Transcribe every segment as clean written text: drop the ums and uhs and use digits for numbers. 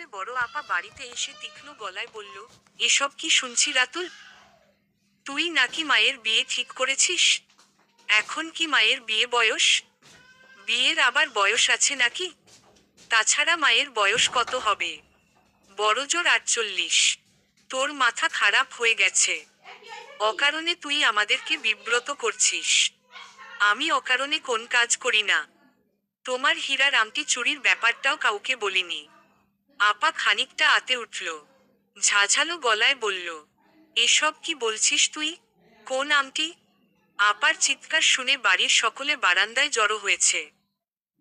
করে বড় আপা বাড়িতে এসে তীক্ষ্ণ গলায় বলল, এসব কি শুনছি রাতুল? তুই নাকি মায়ের বিয়ে ঠিক করেছিস? এখন কি মায়ের বিয়ে বয়স? বিয়ের আবার বয়স আছে নাকি? তাছাড়া মায়ের বয়স কত হবে? বড়জোর 48। তোর মাথা খারাপ হয়ে গেছে। অকারণে তুই আমাদেরকে বিব্রত করছিস। আমি অকারণে কোন কাজ করি না। তোমার হীরার আংটি চুরির ব্যাপারটাও কাউকে বলিনি। আপা খানিকটা আতে উঠল। ঝাঝালো গলায় বলল, এসব কি বলছিস তুই? কোন আংটি? আপার চিৎকার শুনে বাড়ির সকলে বারান্দায় জড়ো হয়েছে।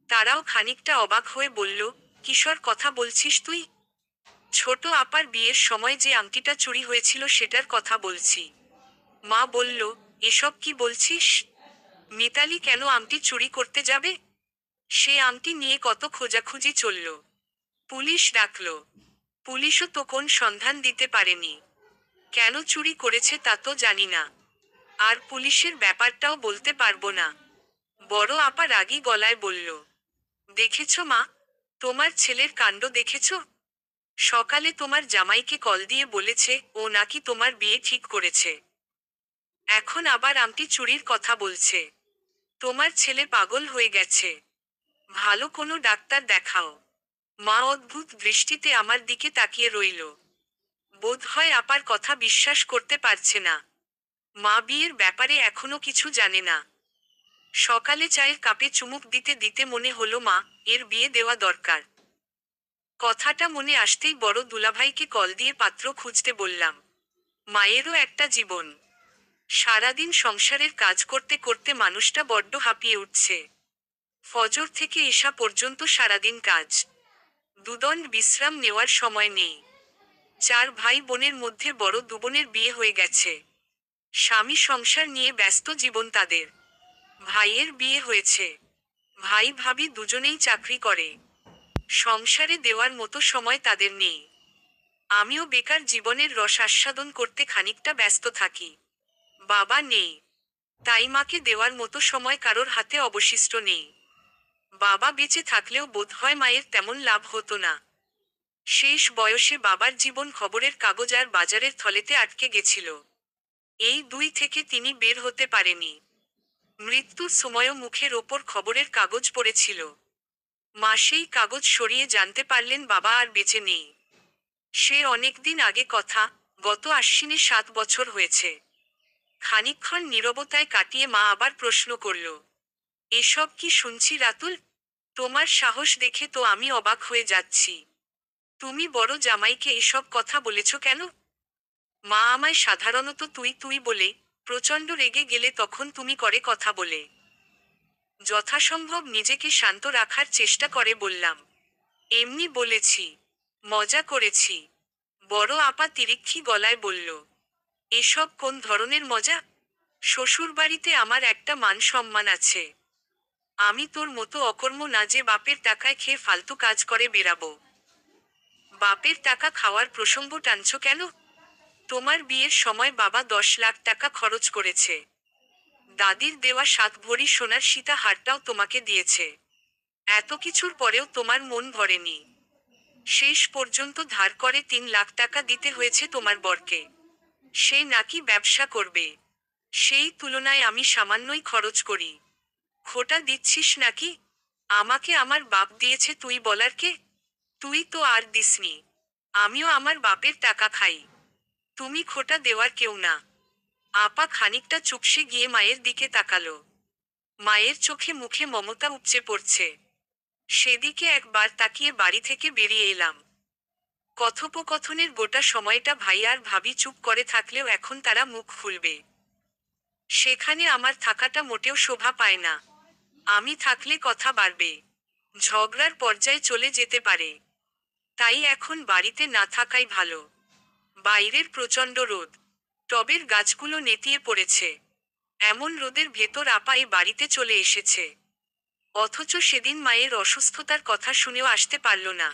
তারাও খানিকটা অবাক হয়ে বলল, কিসর কথা বলছিস তুই? ছোট আপার বিয়ের সময় যে আংটিটা চুরি হয়েছিল সেটার কথা বলছি। মা বলল, এসব কি বলছিস? মিতালি কেন আংটি চুরি করতে যাবে? সে আংটি নিয়ে কত খোঁজাখুঁজি চলল। পুলিশ ডাকল। পুলিশও তো কোন সন্ধান দিতে পারেনি। কেন চুরি করেছে তা তো জানি না। আর পুলিশের ব্যাপারটাও বলতে পারবো না। বড় আপা রাগী গলায় বলল, দেখেছ মা? তোমার ছেলের কাণ্ড দেখেছ? সকালে তোমার জামাইকে কল দিয়ে বলেছে ও নাকি তোমার বিয়ে ঠিক করেছে। এখন আবার আংটি চুরির কথা বলছে। তোমার ছেলে পাগল হয়ে গেছে। ভালো কোনো ডাক্তার দেখাও। মা অদ্ভুত দৃষ্টিতে আমার দিকে তাকিয়ে রইল। বোধহয় আপার কথা বিশ্বাস করতে পারছে না। মা বিয়ের ব্যাপারে এখনো কিছু জানে না। সকালে চায়ের কাপে চুমুক দিতে দিতে মনে হলো মা, এর বিয়ে দেওয়া দরকার। কথাটা মনে আসতেই বড় দুলাভাইকে কল দিয়ে পাত্র খুঁজতে বললাম। মায়েরও একটা জীবন। সারাদিন সংসারের কাজ করতে করতে মানুষটা বড্ড হাঁপিয়ে উঠছে। ফজর থেকে এসা পর্যন্ত সারাদিন কাজ। দুদণ্ড বিশ্রাম নেওয়ার সময় নেই। 4 ভাই বোনের মধ্যে বড় 2 বোনের বিয়ে হয়ে গেছে। স্বামী সংসার নিয়ে ব্যস্ত জীবন তাদের। ভাইয়ের বিয়ে হয়েছে। ভাই ভাবি দুজনেই চাকরি করে। সংসারে দেওয়ার মতো সময় তাদের নেই। আমিও বেকার জীবনের রস আস্বাদন করতে খানিকটা ব্যস্ত থাকি। বাবা নেই। তাই মাকে দেওয়ার মতো সময় কারোর হাতে অবশিষ্ট নেই। বাবা বেঁচে থাকলেও বোধহয় মায়ের তেমন লাভ হতো না। শেষ বয়সে বাবার জীবন খবরের কাগজ আর বাজারের থলেতে আটকে গেছিল। এই 2 থেকে তিনি বের হতে পারেনি। মৃত্যুর সময়ও মুখের ওপর খবরের কাগজ পড়েছিল। মা সেই কাগজ সরিয়ে জানতে পারলেন বাবা আর বেঁচে নেই। সে অনেকদিন আগে কথা, গত আশ্বিনে 7 বছর হয়েছে। খানিকক্ষণ নীরবতায় কাটিয়ে মা আবার প্রশ্ন করল, এসব কি শুনছি রাতুল? তোমার সাহস দেখে তো আমি অবাক হয়ে যাচ্ছি। তুমি বড় জামাইকে এসব কথা বলেছ কেন? মা আমায় সাধারণত তুই তুই বলে, প্রচণ্ড রেগে গেলে তখন তুমি করে কথা বলে। যথাসম্ভব নিজেকে শান্ত রাখার চেষ্টা করে বললাম। এমনি বলেছি। মজা করেছি। বড় আপা তিরিক্ষি গলায় বলল, এসব কোন ধরনের মজা? শ্বশুরবাড়িতে আমার একটা মান সম্মান আছে। আমি তোর মতো অকর্ম না যে বাপের টাকায় খেয়ে ফালতু কাজ করে বেরাবো। বাপের টাকা খাওয়ার প্রসঙ্গ টানছো কেন? তোমার বিয়ের সময় বাবা 10 লাখ টাকা খরচ করেছে। দাদির দেওয়া 7 ভরি সোনার সীতা হারটাও তোমাকে দিয়েছে। এত কিছুর পরেও তোমার মন ভরেনি। শেষ পর্যন্ত ধার করে 3 লাখ টাকা দিতে হয়েছে তোমার বরকে। সে নাকি ব্যবসা করবে। সেই তুলনায় আমি সামান্যই খরচ করি। খোটা দিচ্ছিস নাকি? আমাকে আমার বাপ দিয়েছে তুই বলার কে? তুই তো আর দিসনি। আমিও আমার বাপের টাকা খাই। তুমি খোটা দেওয়ার কেউ না। আপা খানিকটা চুপসে গিয়ে মায়ের দিকে তাকালো। মায়ের চোখে মুখে মমতা উপচে পড়ছে। সেদিকে একবার তাকিয়ে বাড়ি থেকে বেরিয়ে এলাম। কথোপকথনের গোটা সময়টা ভাই আর ভাবি চুপ করে থাকলেও এখন তারা মুখ খুলবে। সেখানে আমার থাকাটা মোটেও শোভা পায় না। আমি থাকলে কথা বাড়বে। ঝগড়ার পর্যায়ে চলে যেতে পারে। তাই এখন বাড়িতে না থাকাই ভালো। বাইরের প্রচণ্ড রোদ। টবের গাছগুলো নেতিয়ে পড়েছে। এমন রোদের ভেতর আপা এই বাড়িতে চলে এসেছে। অথচ সেদিন মায়ের অসুস্থতার কথা শুনেও আসতে পারল না।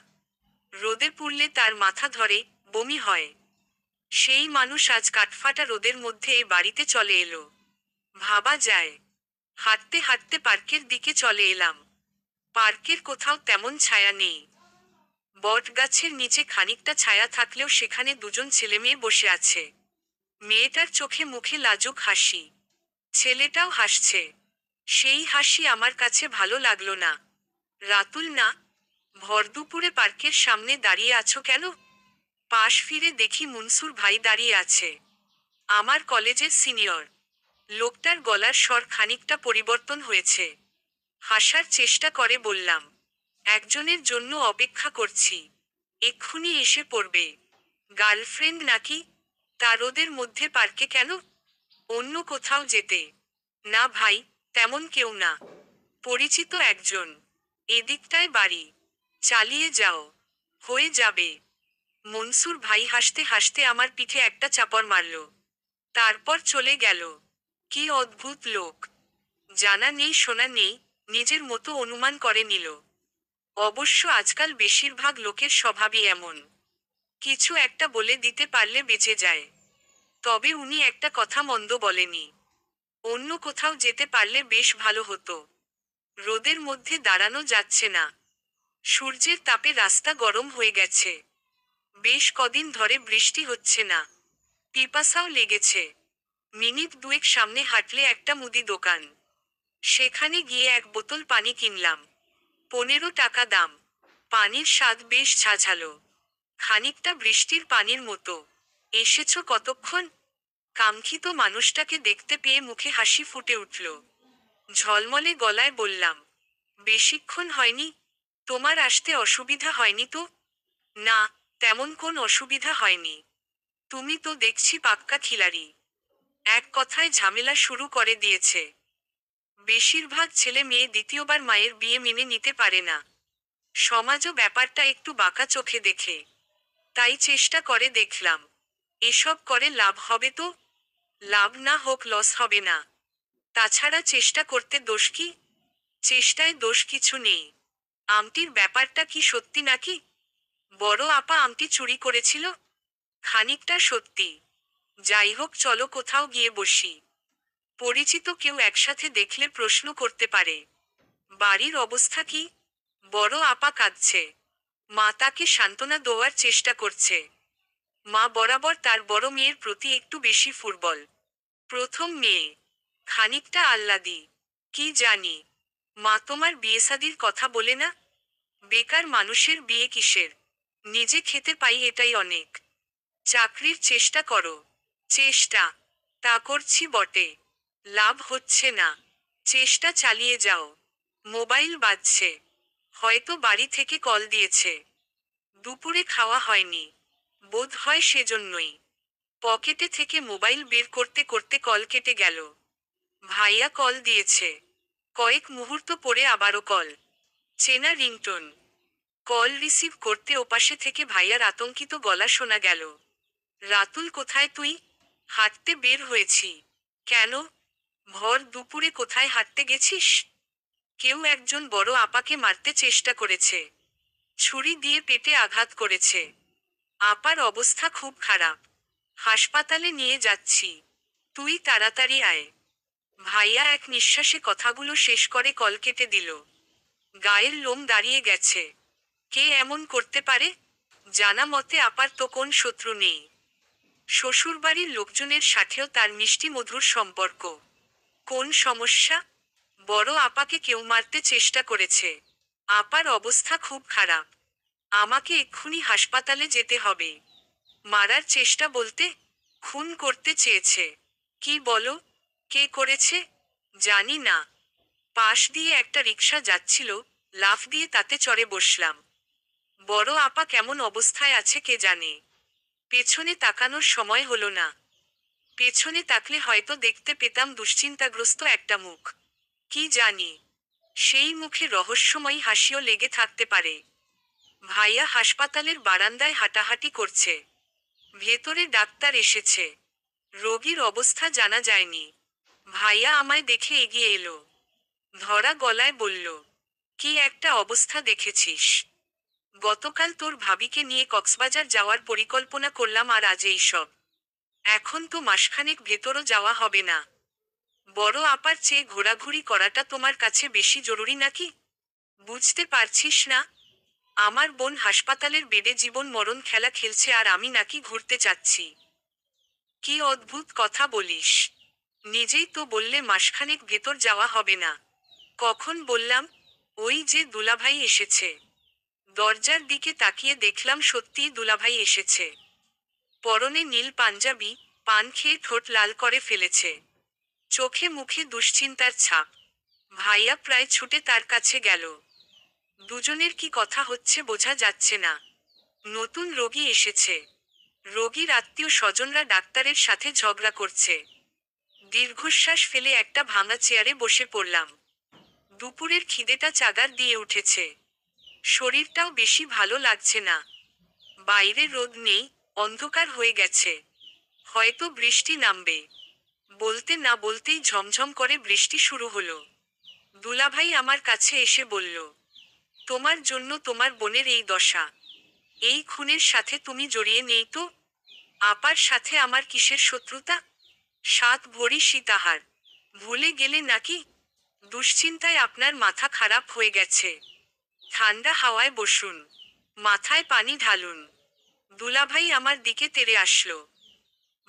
রোদে পুড়লে তার মাথা ধরে, বমি হয়। সেই মানুষ আজ কাঠফাটা রোদের মধ্যে এ বাড়িতে চলে এলো। ভাবা যায়। হাঁটতে হাঁটতে পার্কের দিকে চলে এলাম। পার্কের কোথাও তেমন ছায়া নেই। বট গাছের নিচে খানিকটা ছায়া থাকলেও সেখানে দুজন ছেলেমেয়ে বসে আছে। মেয়েটার চোখে মুখে লাজুক হাসি, ছেলেটাও হাসছে। সেই হাসি আমার কাছে ভালো লাগলো না। রাতুল না, ভরদুপুরে পার্কের সামনে দাঁড়িয়ে আছো কেন? পাশ ফিরে দেখি মুনসুর ভাই দাঁড়িয়ে আছে, আমার কলেজের সিনিয়র। লোকটার গলার স্বর খানিকটা পরিবর্তন হয়েছে। হাসার চেষ্টা করে বললাম, একজনের জন্য অপেক্ষা করছি, এক্ষুনি এসে পড়বে। গার্লফ্রেন্ড নাকি? তার ওদের মধ্যে পার্কে কেন? অন্য কোথাও যেতে? না ভাই, তেমন কেউ না, পরিচিত একজন। এদিকটায় বাড়ি, চালিয়ে যাও, হয়ে যাবে। মনসুর ভাই হাসতে হাসতে আমার পিঠে একটা চাপড় মারল, তারপর চলে গেল। কি অদ্ভুত লোক! জানা নেই শোনা নেই, নিজের মতো অনুমান করে নিল। অবশ্য আজকাল বেশিরভাগ লোকের স্বভাবই এমন, কিছু একটা বলে দিতে পারলে বেঁচে যায়। তবে উনি একটা কথা মন্দ বলেনি, অন্য কোথাও যেতে পারলে বেশ ভালো হতো। রোদের মধ্যে দাঁড়ানো যাচ্ছে না, সূর্যের তাপে রাস্তা গরম হয়ে গেছে। বেশ কদিন ধরে বৃষ্টি হচ্ছে না, পিপাসাও লেগেছে। মিনিট দুয়েক সামনে হাঁটলে একটা মুদি দোকান, সেখানে গিয়ে এক বোতল পানি কিনলাম। 15 টাকা দাম। পানির স্বাদ বেশ ঝাঝালো, খানিকটা বৃষ্টির পানির মতো। এসেছো কতক্ষণ? কাঙ্ক্ষিত মানুষটাকে দেখতে পেয়ে মুখে হাসি ফুটে উঠল। ঝলমলে গলায় বললাম, বেশিক্ষণ হয়নি। তোমার আসতে অসুবিধা হয়নি তো? না, তেমন কোন অসুবিধা হয়নি। তুমি তো দেখছি পাক্কা খিলাড়ি, এক কথায় ঝামেলা শুরু করে দিয়েছে। বেশিরভাগ ছেলে মেয়ে দ্বিতীয়বার মায়ের বিয়ে মেনে নিতে পারে না, সমাজও ব্যাপারটা একটু বাঁকা চোখে দেখে। তাই চেষ্টা করে দেখলাম, এসব করে লাভ হবে তো? লাভ না হোক লস হবে না। তাছাড়া চেষ্টা করতে দোষ কি? চেষ্টায় দোষ কিছু নেই। আমটির ব্যাপারটা কি সত্যি নাকি? বড় আপা আমটি চুরি করেছিল? খানিকটা সত্যি। যাই হোক, চলো কোথাও গিয়ে বসি। পরিচিত কেউ একসাথে দেখলে প্রশ্ন করতে পারে। বাড়ির অবস্থা কি? বড় আপা কাঁদছে, মা তাকে সান্ত্বনা দেওয়ার চেষ্টা করছে। মা বরাবর তার বড় মেয়ের প্রতি একটু বেশি ফুটবল। প্রথম মেয়ে, খানিকটা আহ্লাদি। কি জানি, মা তোমার বিয়েশাদির কথা বলে না? বেকার মানুষের বিয়ে কিসের, নিজে খেতে পাই এটাই অনেক। চাকরির চেষ্টা করো। চেষ্টা তা করছি বটে, লাভ হচ্ছে না। চেষ্টা চালিয়ে যাও। মোবাইল বাজছে, হয়তো বাড়ি থেকে কল দিয়েছে। দুপুরে খাওয়া হয়নি, বোধ হয় সেজন্যই। পকেটে থেকে মোবাইল বের করতে করতে কল কেটে গেল। ভাইয়া কল দিয়েছে। কয়েক মুহূর্ত পরে আবারও কল, চেনা রিংটোন। কল রিসিভ করতে ওপাশে থেকে ভাইয়ার আতঙ্কিত গলা শোনা গেল। রাতুল কোথায় তুই? হাঁটতে বের হয়েছি। কেন? ভর দুপুরে কোথায় হাঁটতে গেছিস? কেউ একজন বড় আপাকে মারতে চেষ্টা করেছে, ছুরি দিয়ে পেটে আঘাত করেছে। আপার অবস্থা খুব খারাপ, হাসপাতালে নিয়ে যাচ্ছি। তুই তাড়াতাড়ি আয়। ভাইয়া এক নিঃশ্বাসে কথাগুলো শেষ করে কল কেটে দিল। গায়ের লোম দাঁড়িয়ে গেছে। কে এমন করতে পারে? জানা মতে আপার তো কোন শত্রু নেই। শ্বশুরবাড়ির লোকজনের সাথেও তার মিষ্টি মধুর সম্পর্ক। কোন সমস্যা? বড় আপাকে কেউ মারতে চেষ্টা করেছে। আপার অবস্থা খুব খারাপ, আমাকে এক্ষুনি হাসপাতালে যেতে হবে। মারার চেষ্টা বলতে? খুন করতে চেয়েছে। কি বলো? কে করেছে? জানি না। পাশ দিয়ে একটা রিকশা যাচ্ছিল, লাফ দিয়ে তাতে চড়ে বসলাম। বড় আপা কেমন অবস্থায় আছে কে জানে। পেছনে তাকানোর সময় হলো না। পেছনে তাকলে হয়তো দেখতে পেতাম দুশ্চিন্তাগ্রস্ত একটা মুখ। কি জানি, সেই মুখে রহস্যময়ী হাসিও লেগে থাকতে পারে। ভাইয়া হাসপাতালের বারান্দায় হাঁটাহাঁটি করছে। ভেতরে ডাক্তার এসেছে, রোগীর অবস্থা জানা যায়নি। ভাইয়া আমায় দেখে এগিয়ে এলো, ধরা গলায় বলল, কি একটা অবস্থা দেখেছিস? গতকাল তোর ভাবিকে নিয়ে কক্সবাজার যাওয়ার পরিকল্পনা করলাম, আর আজ এই সব। এখন তো মাসখানেক ভেতরও যাওয়া হবে না। বড় আপার চেয়ে ঘোরাঘুরি করাটা তোমার কাছে বেশি জরুরি নাকি? বুঝতে পারছিস না? আমার বোন হাসপাতালের বেডে জীবন মরণ খেলা খেলছে আর আমি নাকি ঘুরতে চাচ্ছি। কি অদ্ভুত কথা বলিস! নিজেই তো বললে মাসখানেক ভেতর যাওয়া হবে না। কখন বললাম? ওই যে দুলাভাই এসেছে। দরজার দিকে তাকিয়ে দেখলাম সত্যিই দুলাভাই এসেছে। পরনে নীল পাঞ্জাবি, পান খেয়ে ঠোঁট লাল করে ফেলেছে। চোখে মুখে দুশ্চিন্তার ছাপ। ভাইয়া প্রায় ছুটে তার কাছে গেল। দুজনের কি কথা হচ্ছে বোঝা যাচ্ছে না। নতুন রোগী এসেছে। রোগীর আত্মীয় স্বজনরা ডাক্তারের সাথে ঝগড়া করছে। দীর্ঘশ্বাস ফেলে একটা ভাঙা চেয়ারে বসে পড়লাম। দুপুরের খিদেটা চাগার দিয়ে উঠেছে। শরীরটাও বেশি ভালো লাগছে না। বাইরে রোদ নেই, অন্ধকার হয়ে গেছে। হয়তো বৃষ্টি নামবে। বলতে না বলতেই ঝমঝম করে বৃষ্টি শুরু হলো। দুলাভাই আমার কাছে এসে বলল, তোমার জন্য তোমার বোনের এই দশা। এই খুনের সাথে তুমি জড়িয়ে নেই তো? আপার সাথে আমার কিসের শত্রুতা? 7 ভরি সীতাহার ভুলে গেলে নাকি? দুশ্চিন্তায় আপনার মাথা খারাপ হয়ে গেছে। ঠান্ডা হাওয়ায় বসুন, মাথায় পানি ঢালুন। দুলাভাই আমার দিকে তেড়ে আসলো।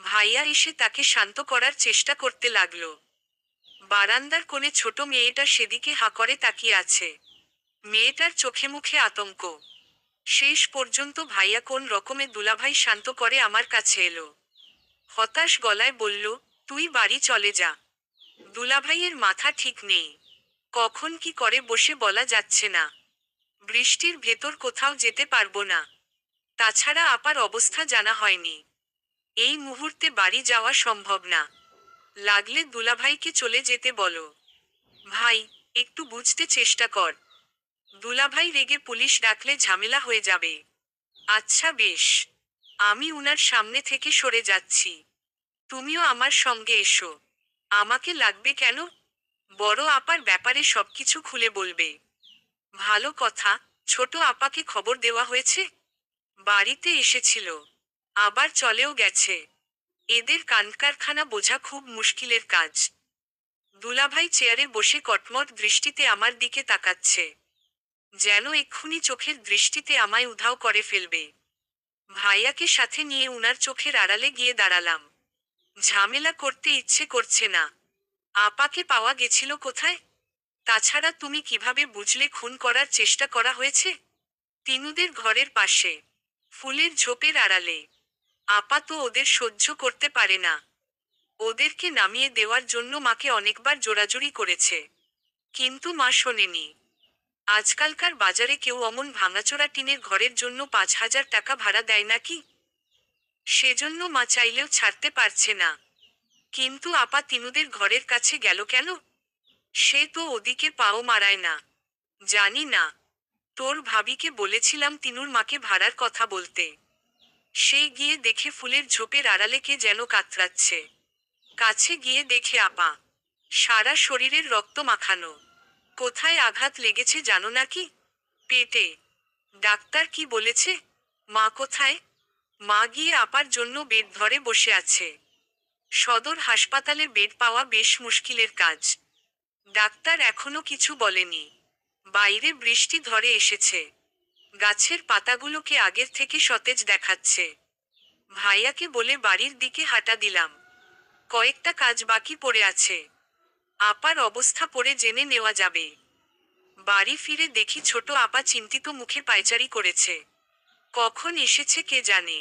ভাইয়া এসে তাকে শান্ত করার চেষ্টা করতে লাগলো। বারান্দার কোণে ছোট মেয়েটা সেদিকে হাঁ করে তাকিয়ে আছে। মেয়েটার চোখে মুখে আতঙ্ক। শেষ পর্যন্ত ভাইয়া কোন রকমে দুলাভাই শান্ত করে আমার কাছে এলো। হতাশ গলায় বলল, তুই বাড়ি চলে যা। দুলাভাইয়ের মাথা ঠিক নেই। কখন কি করে বসে বলা যাচ্ছে না। বৃষ্টির ভেতর কোথাও যেতে পারবো না। তাছাড়া আপার অবস্থা জানা হয়নি। এই মুহূর্তে বাড়ি যাওয়া সম্ভব না। লাগলে দুলাভাইকে চলে যেতে বলো। ভাই, একটু বুঝতে চেষ্টা কর। দুলাভাই রেগে পুলিশ ডাকলে ঝামেলা হয়ে যাবে। আচ্ছা বেশ, আমি উনার সামনে থেকে সরে যাচ্ছি। তুমিও আমার সঙ্গে এসো। আমাকে লাগবে কেন? বড় আপার ব্যাপারে সবকিছু খুলে বলবে। ভালো কথা। ছোট আপাকে খবর দেওয়া হয়েছে? বাড়িতে এসেছিল, আবার চলেও গেছে। এদের কানকারখানা বোঝা খুব মুশকিলের কাজ। দুলাভাই চেয়ারে বসে কটমট দৃষ্টিতে আমার দিকে তাকাচ্ছে, যেন এক্ষুনি চোখের দৃষ্টিতে আমায় উধাও করে ফেলবে। ভাইয়াকে সাথে নিয়ে উনার চোখের আড়ালে গিয়ে দাঁড়ালাম। ঝামেলা করতে ইচ্ছে করছে না। আপাকে পাওয়া গেছিল কোথায়? তাছাড়া তুমি কিভাবে বুঝলে খুন করার চেষ্টা করা হয়েছে? তিনুদের ঘরের পাশে, ফুলের ঝোপের আড়ালে। আপা তো ওদের সহ্য করতে পারে না। ওদেরকে নামিয়ে দেওয়ার জন্য মাকে অনেকবার জোরাজুরি করেছে, কিন্তু মা শোনেনি। আজকালকার বাজারে কেউ অমন ভাঙাচোরা টিনের ঘরের জন্য 5,000 টাকা ভাড়া দেয় নাকি? সেজন্য মা চাইলেও ছাড়তে পারছে না। কিন্তু আপা তিনুদের ঘরের কাছে গেল কেন? সে তো ওদিকে পাও মারায় না। জানি না। তোর ভাবিকে বলেছিলাম তিনুর মাকে ভাড়ার কথা বলতে। সে গিয়ে দেখে ফুলের ঝোপের আড়ালে কে যেন কাতরাচ্ছে। কাছে গিয়ে দেখে আপা। সারা শরীরের রক্ত মাখানো। কোথায় আঘাত লেগেছে জানো নাকি? পেটে। ডাক্তার কি বলেছে? মা কোথায়? মা গিয়ে আপার জন্য বেড ধরে বসে আছে। সদর হাসপাতালে বেড পাওয়া বেশ মুশকিলের কাজ। ডাক্তার এখনো কিছু বলেনি। বাইরে বৃষ্টি ধরে এসেছে। গাছের পাতাগুলোকে আগের থেকে সতেজ দেখাচ্ছে। ভাইয়াকে বলে বাড়ির দিকে হাঁটা দিলাম। কয়েকটা কাজ বাকি পড়ে আছে। আপার অবস্থা পড়ে জেনে নেওয়া যাবে। বাড়ি ফিরে দেখি ছোট আপা চিন্তিত মুখে পায়চারি করেছে। কখন এসেছে কে জানে।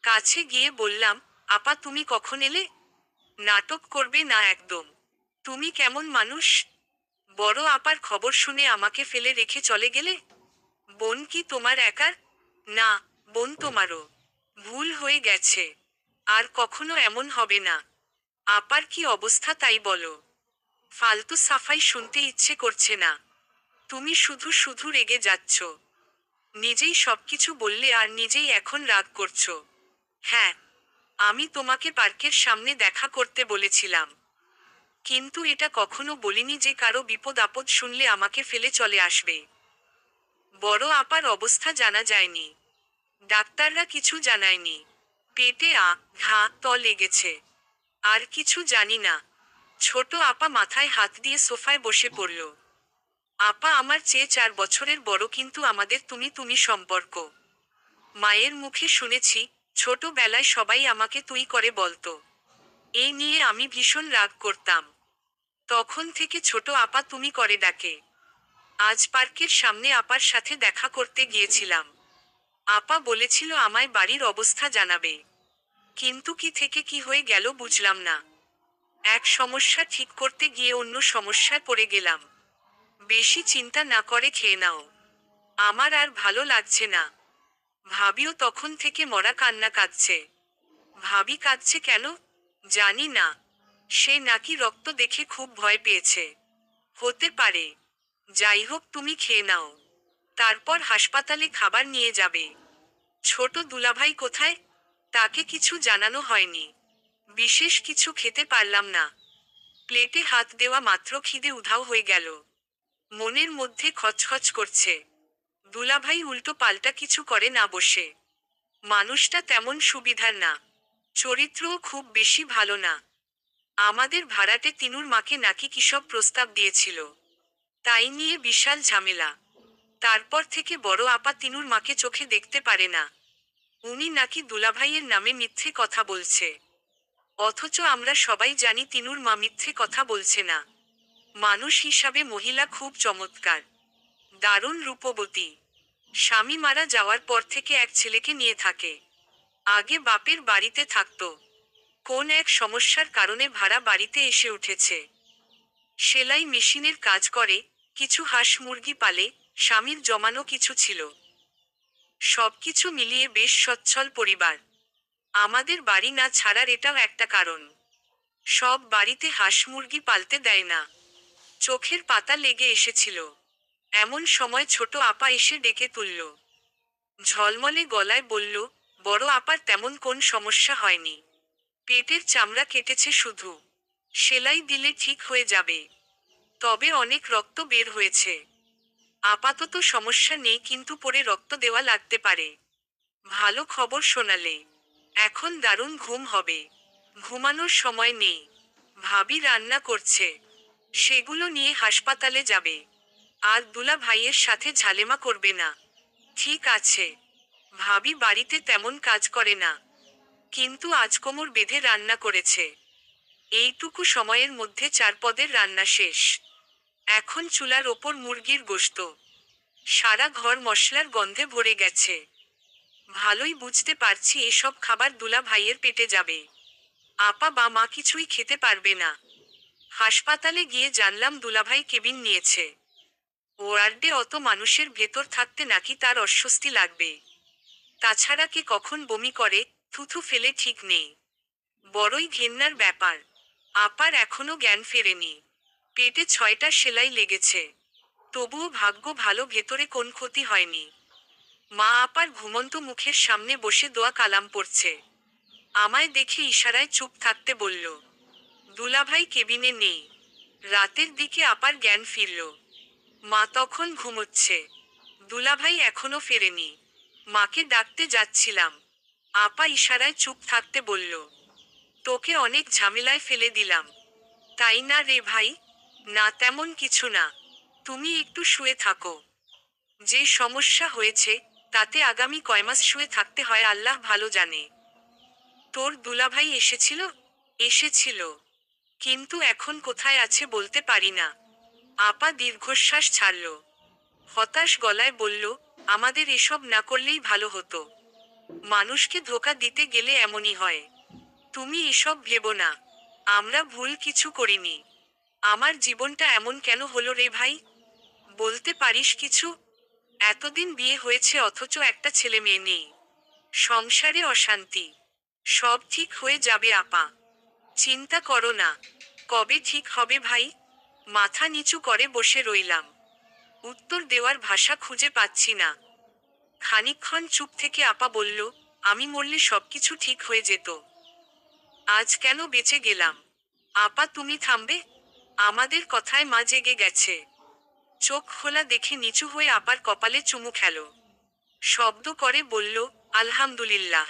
কাছে গিয়ে বললাম, আপা তুমি কখন এলে? নাটক করবে না একদম। তুমি কেমন মানুষ? বড় আপার খবর শুনে আমাকে ফেলে রেখে চলে গেলে? বোন কি তোমার একার? না, বোন তোমারও। ভুল হয়ে গেছে। আর কখনো এমন হবে না। আপার কি অবস্থা তাই বলো। ফালতু সাফাই শুনতে ইচ্ছে করছে না। তুমি শুধু শুধু রেগে যাচ্ছ। নিজেই সবকিছু বললে আর নিজেই এখন রাগ করছো। হ্যাঁ, আমি তোমাকে পার্কের সামনে দেখা করতে বলেছিলাম। কিন্তু এটা কখনো বলিনি যে কারো বিপদ আপদ শুনলে আমাকে ফেলে চলে আসবে। বড় আপার অবস্থা জানা যায়নি। ডাক্তাররা কিছু জানায়নি। পেটে ঘা লেগেছে। আর কিছু জানি না। ছোট আপা মাথায় হাত দিয়ে সোফায় বসে পড়ল। আপা আমার চেয়ে 4 বছরের বড়, কিন্তু আমাদের তুমি তুমি সম্পর্ক। মায়ের মুখে শুনেছি, ছোটবেলায় সবাই আমাকে তুই করে বলতো। এই নিয়ে আমি ভীষণ রাগ করতাম। তখন থেকে ছোট আপা তুমি করে ডাকে। আজ পার্কের সামনে আপার সাথে দেখা করতে গিয়েছিলাম। আপা বলেছিল আমায় বাড়ির অবস্থা জানাবে। কিন্তু কি থেকে কি হয়ে গেল বুঝলাম না। এক সমস্যা ঠিক করতে গিয়ে অন্য সমস্যায় পড়ে গেলাম। বেশি চিন্তা না করে খেয়ে নাও। আমার আর ভালো লাগছে না। ভাবিও তখন থেকে মরা কান্না কাঁদছে। ভাবি কাঁদছে কেন? জানি না। সে নাকি রক্ত দেখে খুব ভয় পেয়েছে। হতে পারে। যাই হোক তুমি খেয়ে নাও। তারপর হাসপাতালে খাবার নিয়ে যাবে। ছোট দুলাভাই কোথায়? তাকে কিছু জানানো হয়নি। বিশেষ কিছু খেতে পারলাম না। প্লেটে হাত দেওয়া মাত্র খিদে উধাও হয়ে গেল। মনের মধ্যে খচখচ করছে। দুলাভাই উল্টো পাল্টা কিছু করে না বসে। মানুষটা তেমন সুবিধার না। চরিত্রও খুব বেশি ভালো না। আমাদের ভাড়াটে তিনুর মাকে নাকি কিসব প্রস্তাব দিয়েছিল। তাই নিয়ে বিশাল ঝামেলা। তারপর থেকে বড় আপা তিনুর মাকে চোখে দেখতে পারে না। উনি নাকি দুলাভাইয়ের নামে মিথ্যে কথা বলছে। অথচ আমরা সবাই জানি তিনুর মা মিথ্যে কথা বলছে না। মানুষ হিসাবে মহিলা খুব চমৎকার। দারুণ রূপবতী। স্বামী মারা যাওয়ার পর থেকে এক ছেলেকে নিয়ে থাকে। আগে বাপের বাড়িতে থাকতো। কোন এক সমস্যার কারণে ভাড়া বাড়িতে এসে উঠেছে। সেলাই মেশিনের কাজ করে, কিছু হাঁস মুরগি পালে, স্বামীর জমানো কিছু ছিল। সবকিছু মিলিয়ে বেশ সচ্ছল পরিবার। আমাদের বাড়ি না ছাড়ার এটাও একটা কারণ। সব বাড়িতে হাঁস মুরগি পালতে দেয় না। চোখের পাতা লেগে এসেছিল। এমন সময় ছোট আপা এসে ডেকে তুলল। ঝলমলে গলায় বলল, বড় আপার তেমন কোন সমস্যা হয়নি। পেটের চামড়া কেটেছে শুধু। সেলাই দিলে ঠিক হয়ে যাবে। তবে অনেক রক্ত বের হয়েছে। আপাতত সমস্যা নেই, কিন্তু পরে রক্ত দেওয়া লাগতে পারে। ভালো খবর শোনালে। এখন দারুণ ঘুম হবে। ঘুমানোর সময় নেই। ভাবি রান্না করছে। সেগুলো নিয়ে হাসপাতালে যাবে। আর দুলা ভাইয়ের সাথে ঝালেমা করবে না। ঠিক আছে। ভাবি বাড়িতে তেমন কাজ করে না। কিন্তু আজ কোমর বেঁধে রান্না করেছে। এইটুকু সময়ের মধ্যে 4 পদের রান্না শেষ। এখন চুলার ওপর মুরগির গোশত। সারা ঘর মশলার গন্ধে ভরে গেছে। ভালোই বুঝতে পারছি এসব খাবার দুলা ভাইয়ের পেটে যাবে। আপা বা মা কিছুই খেতে পারবে না। হাসপাতালে গিয়ে জানলাম দুলাভাই কেবিন নিয়েছে। ওয়ার্ডে অত মানুষের ভেতর থাকতে নাকি তার অস্বস্তি লাগবে। তাছাড়া কে কখন বমি করে, থুথু ফেলে ঠিক নেই। বড়ই ঘেন্নার ব্যাপার। আপার এখনো জ্ঞান ফেরেনি। পেটে 6টা সেলাই লেগেছে। তবুও ভাগ্য ভালো, ভেতরে কোন ক্ষতি হয়নি। মা আপার ঘুমন্ত মুখের সামনে বসে দোয়া কালাম পড়ছে। আমায় দেখে ইশারায় চুপ থাকতে বলল। দুলাভাই কেবিনে নেই। রাতের দিকে আপার জ্ঞান ফিরল। মা তখন ঘুমোচ্ছে। দুলাভাই এখনো ফেরেনি। মাকে ডাকতে যাচ্ছিলাম। আপা ইশারায় চুপ থাকতে বলল। তোকে অনেক ঝামেলায় ফেলে দিলাম। তাই না রে ভাই? না তেমন কিছু না। তুমি একটু শুয়ে থাকো। যে সমস্যা হয়েছে, তাতে আগামী কয়মাস শুয়ে থাকতে হয় আল্লাহ ভালো জানে। তোর দুলাভাই এসেছিল? এসেছিল। কিন্তু এখন কোথায় আছে বলতে পারি না। আপা দীর্ঘশ্বাস ছাড়ল। হতাশ গলায় বলল, আমাদের এসব না করলেই ভালো হতো। মানুষকে ধোঁকা দিতে গেলে এমনই হয়। তুমি এসব ভেবো না। আমরা ভুল কিছু করিনি। আমার জীবনটা এমন কেন হলো রে ভাই? বলতে পারিস কিছু? এতদিন বিয়ে হয়েছে অথচ একটা ছেলে মেয়ে নেই। সংসারে অশান্তি। সব ঠিক হয়ে যাবে আপা। চিন্তা করো না। কবে ঠিক হবে ভাই? মাথা নিচু করে বসে রইলাম। উত্তর দেওয়ার ভাষা খুঁজে পাচ্ছি না। খানিকক্ষণ চুপ থেকে আপা বলল, আমি মরলে সবকিছু ঠিক হয়ে যেত। আজ কেন বেঁচে গেলাম? আপা তুমি থামবে? আমাদের কথায় মা জেগে গেছে। চোখ খোলা দেখে নিচু হয়ে আপার কপালে চুমু খেল। শব্দ করে বলল, আলহামদুলিল্লাহ।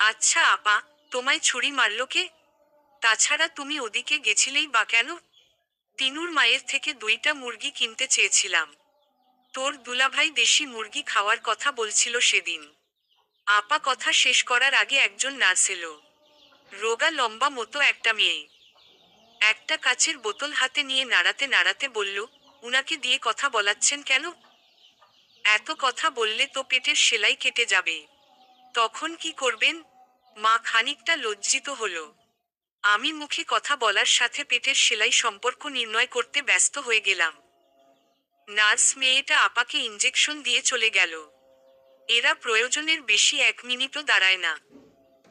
আচ্ছা আপা, তোমায় ছুরি মারল কে? তাছাড়া তুমি ওদিকে গেছিলেই বা কেন? তিনুর মায়ের থেকে 2টা মুরগি কিনতে চেয়েছিলাম। তোর দুলাভাই দেশি মুরগি খাওয়ার কথা বলছিল সেদিন। আপা কথা শেষ করার আগে একজন নার্স এলো। রোগা লম্বা মতো একটা মেয়ে। একটা কাচের বোতল হাতে নিয়ে নাড়াতে নাড়াতে বলল, উনাকে দিয়ে কথা বলাচ্ছেন কেন? এত কথা বললে তো পেটের সেলাই কেটে যাবে। তখন কি করবেন? মা খানিকটা লজ্জিত হলো। আমি মুখে কথা বলার সাথে পেটের সেলাই সম্পর্ক নির্ণয় করতে ব্যস্ত হয়ে গেলাম। নার্স মেয়েটা আপাকে ইঞ্জেকশন দিয়ে চলে গেল। এরা প্রয়োজনের বেশি 1 মিনিটও দাঁড়ায় না।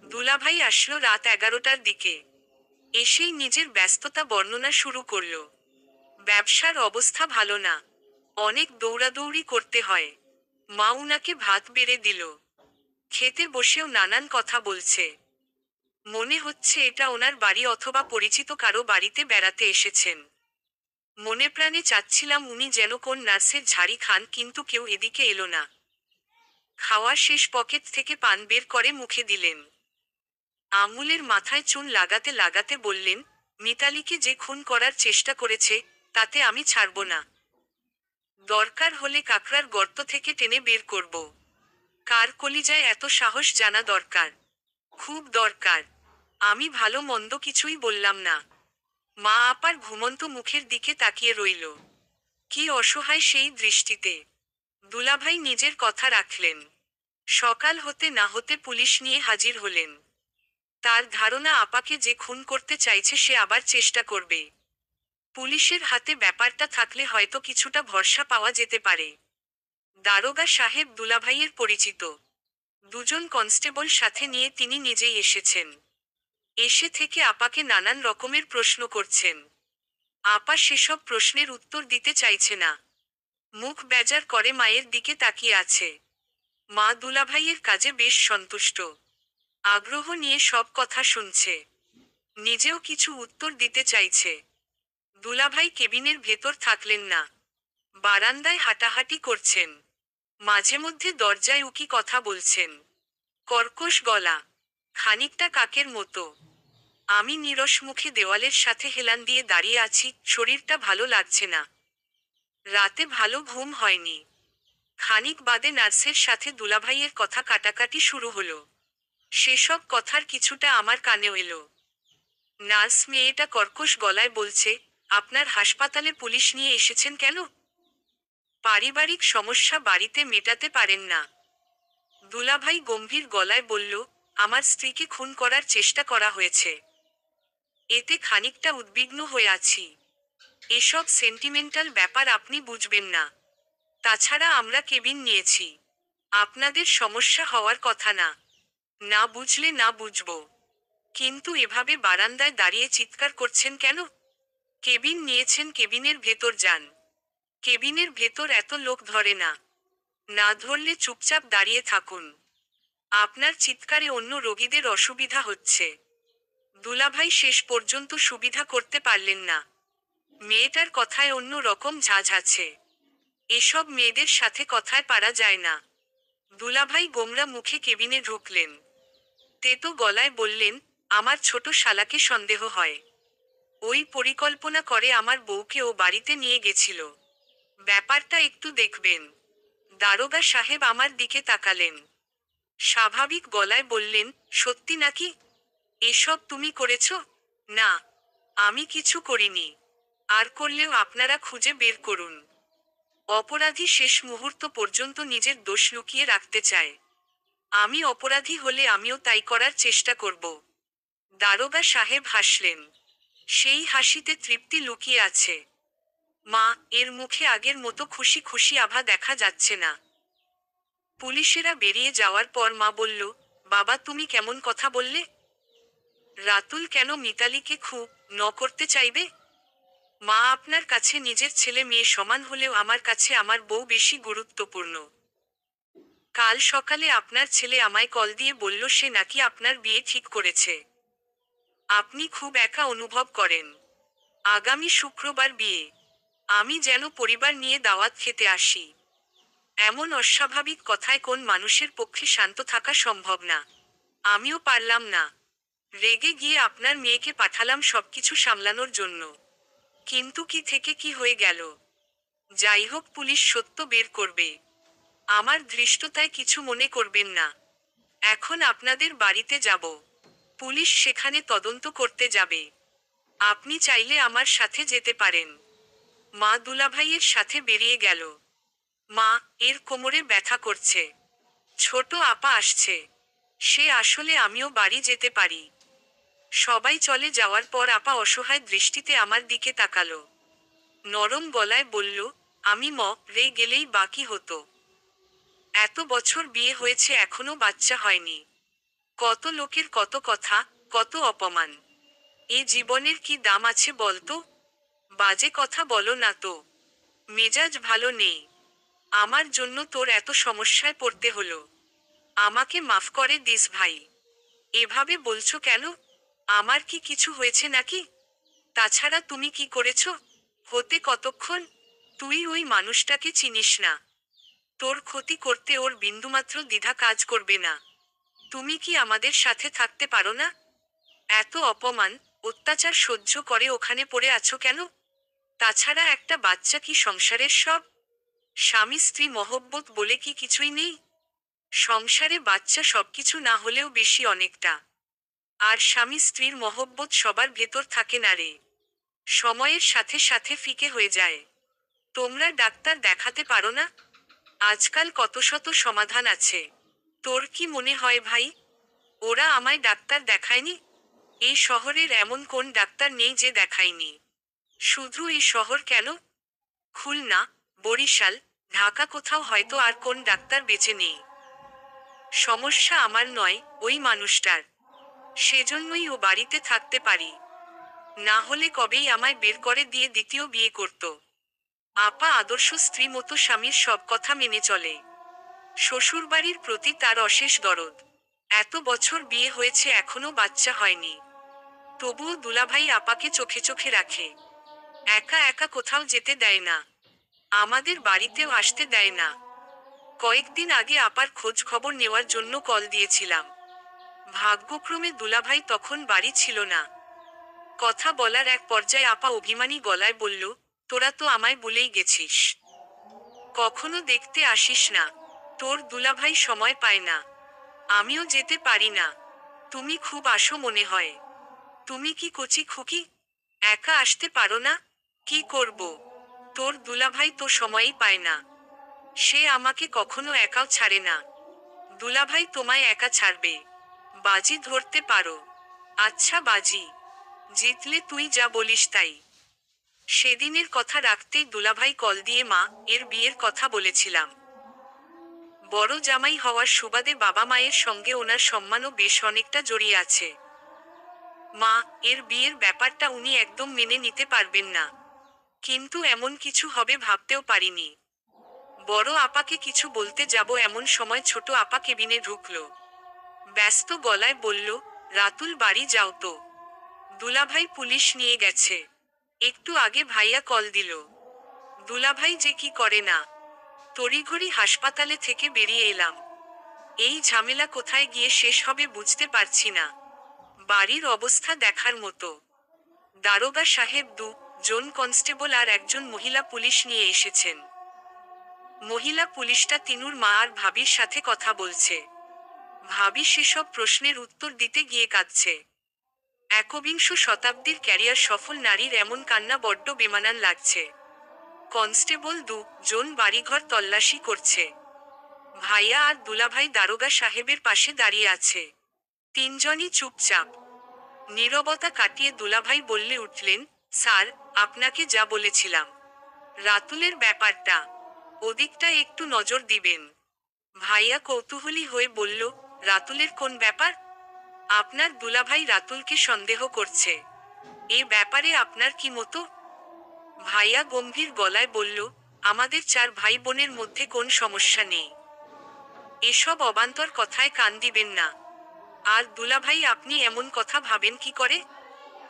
দুলাভাই আসলো রাত 11টার দিকে। এসেই নিজের ব্যস্ততা বর্ণনা শুরু করল। ব্যবসার অবস্থা ভালো না। অনেক দৌড়াদৌড়ি করতে হয়। মা উনাকে ভাত বেড়ে দিল। খেতে বসেও নানান কথা বলছে। মনে হচ্ছে এটা ওনার বাড়ি অথবা পরিচিত কারো বাড়িতে বেড়াতে এসেছেন। মনে প্রাণে চাচ্ছিলাম উনি যেন কোন নার্সের ঝাড়ি খান, কিন্তু কেউ এদিকে এলো না। খাওয়া শেষ পকেট থেকে পান বের করে মুখে দিলেন। আঙুলের মাথায় চুন লাগাতে লাগাতে বললেন, মিতালিকে যে খুন করার চেষ্টা করেছে, তাতে আমি ছাড়ব না। দরকার হলে কাকড়ার গর্ত থেকে টেনে বের করব। কার কলিজায় এত সাহস জানা দরকার। খুব দরকার। আমি ভালো মন্দ কিছুই বললাম না। মা আপার ঘুমন্ত মুখের দিকে তাকিয়ে রইল। কি অসহায় সেই দৃষ্টিতে। দুলাভাই নিজের কথা রাখলেন। সকাল হতে না হতে পুলিশ নিয়ে হাজির হলেন। তার ধারণা আপাকে যে খুন করতে চাইছে সে আবার চেষ্টা করবে। পুলিশের হাতে ব্যাপারটা থাকলে হয়তো কিছুটা ভরসা পাওয়া যেতে পারে। দারোগা সাহেব দুলাভাইয়ের পরিচিত। 2জন কনস্টেবল সাথে নিয়ে তিনি নিজেই এসেছেন। এসে থেকে আপাকে নানান রকমের প্রশ্ন করছেন। আপা সেসব প্রশ্নের উত্তর দিতে চাইছে না। মুখ বেজার করে মায়ের দিকে তাকিয়ে আছে। মা দুলাভাইয়ের কাজে বেশ সন্তুষ্ট। আগ্রহ নিয়ে সব কথা শুনছে। নিজেও কিছু উত্তর দিতে চাইছে। দুলাভাই কেবিনের ভেতর থাকলেন না। বারান্দায় হাঁটাহাঁটি করছেন। মাঝে মধ্যে দরজায় উকি কথা বলছেন। কর্কশ গলা। খানিকটা কাকের মতো। আমি নীরস মুখে দেওয়ালের সাথে হেলান দিয়ে দাঁড়িয়ে আছি, শরীরটা ভালো লাগছে না। রাতে ভালো ঘুম হয়নি। খানিক বাদে নার্সের সাথে দুলাভাইয়ের কথা কাটাকাটি শুরু হলো। সেসব কথার কিছুটা আমার কানেও এলো। নার্স মেয়েটা কর্কশ গলায় বলছে, আপনার হাসপাতালে পুলিশ নিয়ে এসেছেন কেন? পারিবারিক সমস্যা বাড়িতে মেটাতে পারেন না? দুলাভাই গম্ভীর গলায় বলল, আমার স্ত্রীকে খুন করার চেষ্টা করা হয়েছে। এতে খানিকটা উদ্বিগ্ন হয়ে আছি। এসব সেন্টিমেন্টাল ব্যাপার আপনি বুঝবেন না। তাছাড়া আমরা কেবিন নিয়েছি। আপনাদের সমস্যা হওয়ার কথা না। না বুঝলে না বুঝবো। কিন্তু এভাবে বারান্দায় দাঁড়িয়ে চিৎকার করছেন কেন? কেবিন নিয়েছেন, কেবিনের ভেতর যান। কেবিনের ভেতর এত লোক ধরে না। না ধরলে চুপচাপ দাঁড়িয়ে থাকুন। আপনার চিৎকারে অন্য রোগীদের অসুবিধা হচ্ছে। দুলাভাই শেষ পর্যন্ত সুবিধা করতে পারলেন না। মেয়েটার কথায় অন্য রকম ঝাঁঝ আছে। এসব মেয়েদের সাথে কথায় পারা যায় না। দুলাভাই গোমরা মুখে কেবিনে ঢুকলেন। তেতো গলায় বললেন, আমার ছোট শালাকে সন্দেহ হয়। ওই পরিকল্পনা করে আমার বউকে ও বাড়িতে নিয়ে গেছিল। ব্যাপারটা একটু দেখবেন। দারোগা সাহেব আমার দিকে তাকালেন। স্বাভাবিক গলায় বললেন, সত্যি নাকি? এসব তুমি করেছ? না, আমি কিছু করিনি। আর করলেও আপনারা খুঁজে বের করুন। অপরাধী শেষ মুহূর্ত পর্যন্ত নিজের দোষ লুকিয়ে রাখতে চায়। আমি অপরাধী হলে আমিও তাই করার চেষ্টা করব। দারোগা সাহেব হাসলেন। সেই হাসিতে তৃপ্তি লুকিয়ে আছে। মা, এর মুখে আগের মতো খুশি খুশি আভা দেখা যাচ্ছে না। পুলিশেরা বেরিয়ে যাওয়ার পর মা বলল, বাবা তুমি কেমন কথা বললে? রাতুল কেন মিতালিকে করতে চাইবে? মা, আপনার কাছে নিজের ছেলে মেয়ে সমান হলেও আমার কাছে আমার বউ বেশি গুরুত্বপূর্ণ। কাল সকালে আপনার ছেলে আমায় কল দিয়ে বলল সে নাকি আপনার বিয়ে ঠিক করেছে। আপনি খুব একা অনুভব করেন। আগামী শুক্রবার বিয়ে। আমি যেন পরিবার নিয়ে দাওয়াত খেতে আসি। এমন অস্বাভাবিক কথায় কোন মানুষের পক্ষে শান্ত থাকা সম্ভব না। আমিও পারলাম না। রেগে গিয়ে আপনার মেয়েকে পাঠালাম সবকিছু সামলানোর জন্য। কিন্তু কি থেকে কি হয়ে গেল? যাই হোক, পুলিশ সত্য বের করবে। আমার ধৃষ্টতায় কিছু মনে করবেন না। এখন আপনাদের বাড়িতে যাব। পুলিশ সেখানে তদন্ত করতে যাবে। আপনি চাইলে আমার সাথে যেতে পারেন। মা দুলাভাইয়ের সাথে বেরিয়ে গেল। মা, এর কোমরে ব্যথা করছে। ছোট আপা আসছে। সে আসলে আমিও বাড়ি যেতে পারি। সবাই চলে যাওয়ার পর আপা অসহায় দৃষ্টিতে আমার দিকে তাকালো। নরম গলায় বলল, আমি রে গেলেই বাকি হতো। এত বছর বিয়ে হয়েছে এখনো বাচ্চা হয়নি। কত লোকের কত কথা, কত অপমান। এ জীবনের কি দাম আছে বলতো? বাজে কথা বলো না তো। মেজাজ ভালো নেই। আমার জন্য তোর এত সমস্যায় পড়তে হলো। আমাকে মাফ করে দিস ভাই। এভাবে বলছো কেন? আমার কি কিছু হয়েছে নাকি? তাছাড়া তুমি কি করেছো? হতে কতক্ষণ? তুই ওই মানুষটাকে চিনিস না। তোর ক্ষতি করতে ওর বিন্দুমাত্র দ্বিধা কাজ করবে না। তুমি কি আমাদের সাথে থাকতে পারো না? এত অপমান, অত্যাচার সহ্য করে ওখানে পড়ে আছো কেন? তাছাড়া একটা বাচ্চা কি সংসারের সব? স্বামী স্ত্রী মহব্বত বলে কি কিছুই নেই? সংসারে বাচ্চা সবকিছু না হলেও বেশি অনেকটা। আর স্বামী স্ত্রীর মহব্বত সবার ভেতর থাকে না রে। সময়ের সাথে সাথে ফিকে হয়ে যায়। তোমরা ডাক্তার দেখাতে পারো না? আজকাল কত শত সমাধান আছে। তোর কি মনে হয় ভাই, ওরা আমায় ডাক্তার দেখায়নি? এই শহরের এমন কোন ডাক্তার নেই যে দেখায়নি? শুধু এই শহর কেন, খুলনা, বরিশাল, ঢাকা কোথাও হয়তো আর কোন ডাক্তার বেঁচে নেই। সমস্যা আমার নয়, ওই মানুষটার। সেজন্যই ও বাড়িতে থাকতে পারি। না হলে কবেই আমায় বের করে দিয়ে দ্বিতীয় বিয়ে করত। আপা আদর্শ স্ত্রী মতো স্বামীর সব কথা মেনে চলে। শ্বশুরবাড়ির প্রতি তার অশেষ দরদ। এত বছর বিয়ে হয়েছে এখনো বাচ্চা হয়নি। তবুও দুলাভাই আপাকে চোখে চোখে রাখে। একা একা কোথাও যেতে দেয় না। আমাদের বাড়িতেও আসতে দেয় না। কয়েকদিন আগে আপার খোঁজ খবর নেওয়ার জন্য কল দিয়েছিলাম। ভাগ্যক্রমে দুলাভাই তখন বাড়ি ছিল না। কথা বলার এক পর্যায়ে আপা অভিমানী গলায় বলল, তোরা তো আমায় বলেই গেছিস, কখনো দেখতে আসিস না। তোর দুলাভাই সময় পায় না। আমিও যেতে পারি না। তুমি খুব আসো মনে হয়। তুমি কি কচি খুকি? একা আসতে পারো না? কি করব? তোর দুলাভাই তো সময়ই পায় না। সে আমাকে কখনো একাও ছাড়ে না। দুলাভাই তোমায় একা ছাড়বে? বাজি ধরতে পারো? আচ্ছা বাজি, জিতলে তুই যা বলিস তাই। সেদিনের কথা রাখতেই দুলাভাই কল দিয়ে মা এর বিয়ের কথা বলেছিলাম। বড় জামাই হওয়ার সুবাদে বাবা মায়ের সঙ্গে ওনার সম্মানও বেশ অনেকটা জড়িয়ে আছে। মা এর বিয়ের ব্যাপারটা উনি একদম মেনে নিতে পারবেন না। কিন্তু এমন কিছু হবে ভাবতেও পারিনি। বড় আপাকে কিছু বলতে যাব এমন সময় ছোট আপা কেবিনে ঢুকলো। ব্যস্ত গলায় বলল, রাতুল বাড়ি যাও তো। দুলাভাই পুলিশ নিয়ে গেছে। একটু আগে ভাইয়া কল দিল। দুলাভাই যে কি করে না। তড়িঘড়ি হাসপাতালে থেকে বেরিয়ে এলাম। এই ঝামেলা কোথায় গিয়ে শেষ হবে বুঝতে পারছি না। বাড়ির অবস্থা দেখার মতো। দারোগা সাহেব জন কনস্টেবল আর একজন মহিলা পুলিশ নিয়ে এসেছেন। মহিলা পুলিশটা তিনুর মা আর ভাবির সাথে কথা বলছে। ভাবি সেসব প্রশ্নের উত্তর দিতে গিয়ে কাঁদছে। একবিংশ শতাব্দীর ক্যারিয়ার সফল নারীর এমন কান্না বড্ড বেমানান লাগছে। কনস্টেবল জন বাড়িঘর তল্লাশি করছে। ভাইয়া আর দুলাভাই দারোগা সাহেবের পাশে দাঁড়িয়ে আছে। তিনজনই চুপচাপ। নীরবতা কাটিয়ে দুলাভাই বললে উঠলেন, স্যার, আপনাকে যা বলেছিলাম, রাতুলের ব্যাপারটা, ওদিকটা একটু নজর দিবেন। ভাইয়া কৌতূহলী হয়ে বলল, রাতুলের কোন ব্যাপার? আপনার দুলাভাই রাতুলকে সন্দেহ করছে। এ ব্যাপারে আপনার কি মতো? ভাইয়া গম্ভীর গলায় বলল, আমাদের 4 ভাই বোনের মধ্যে কোন সমস্যা নেই। এসব অবান্তর কথায় কান দিবেন না। আর দুলাভাই আপনি এমন কথা ভাবেন কি করে?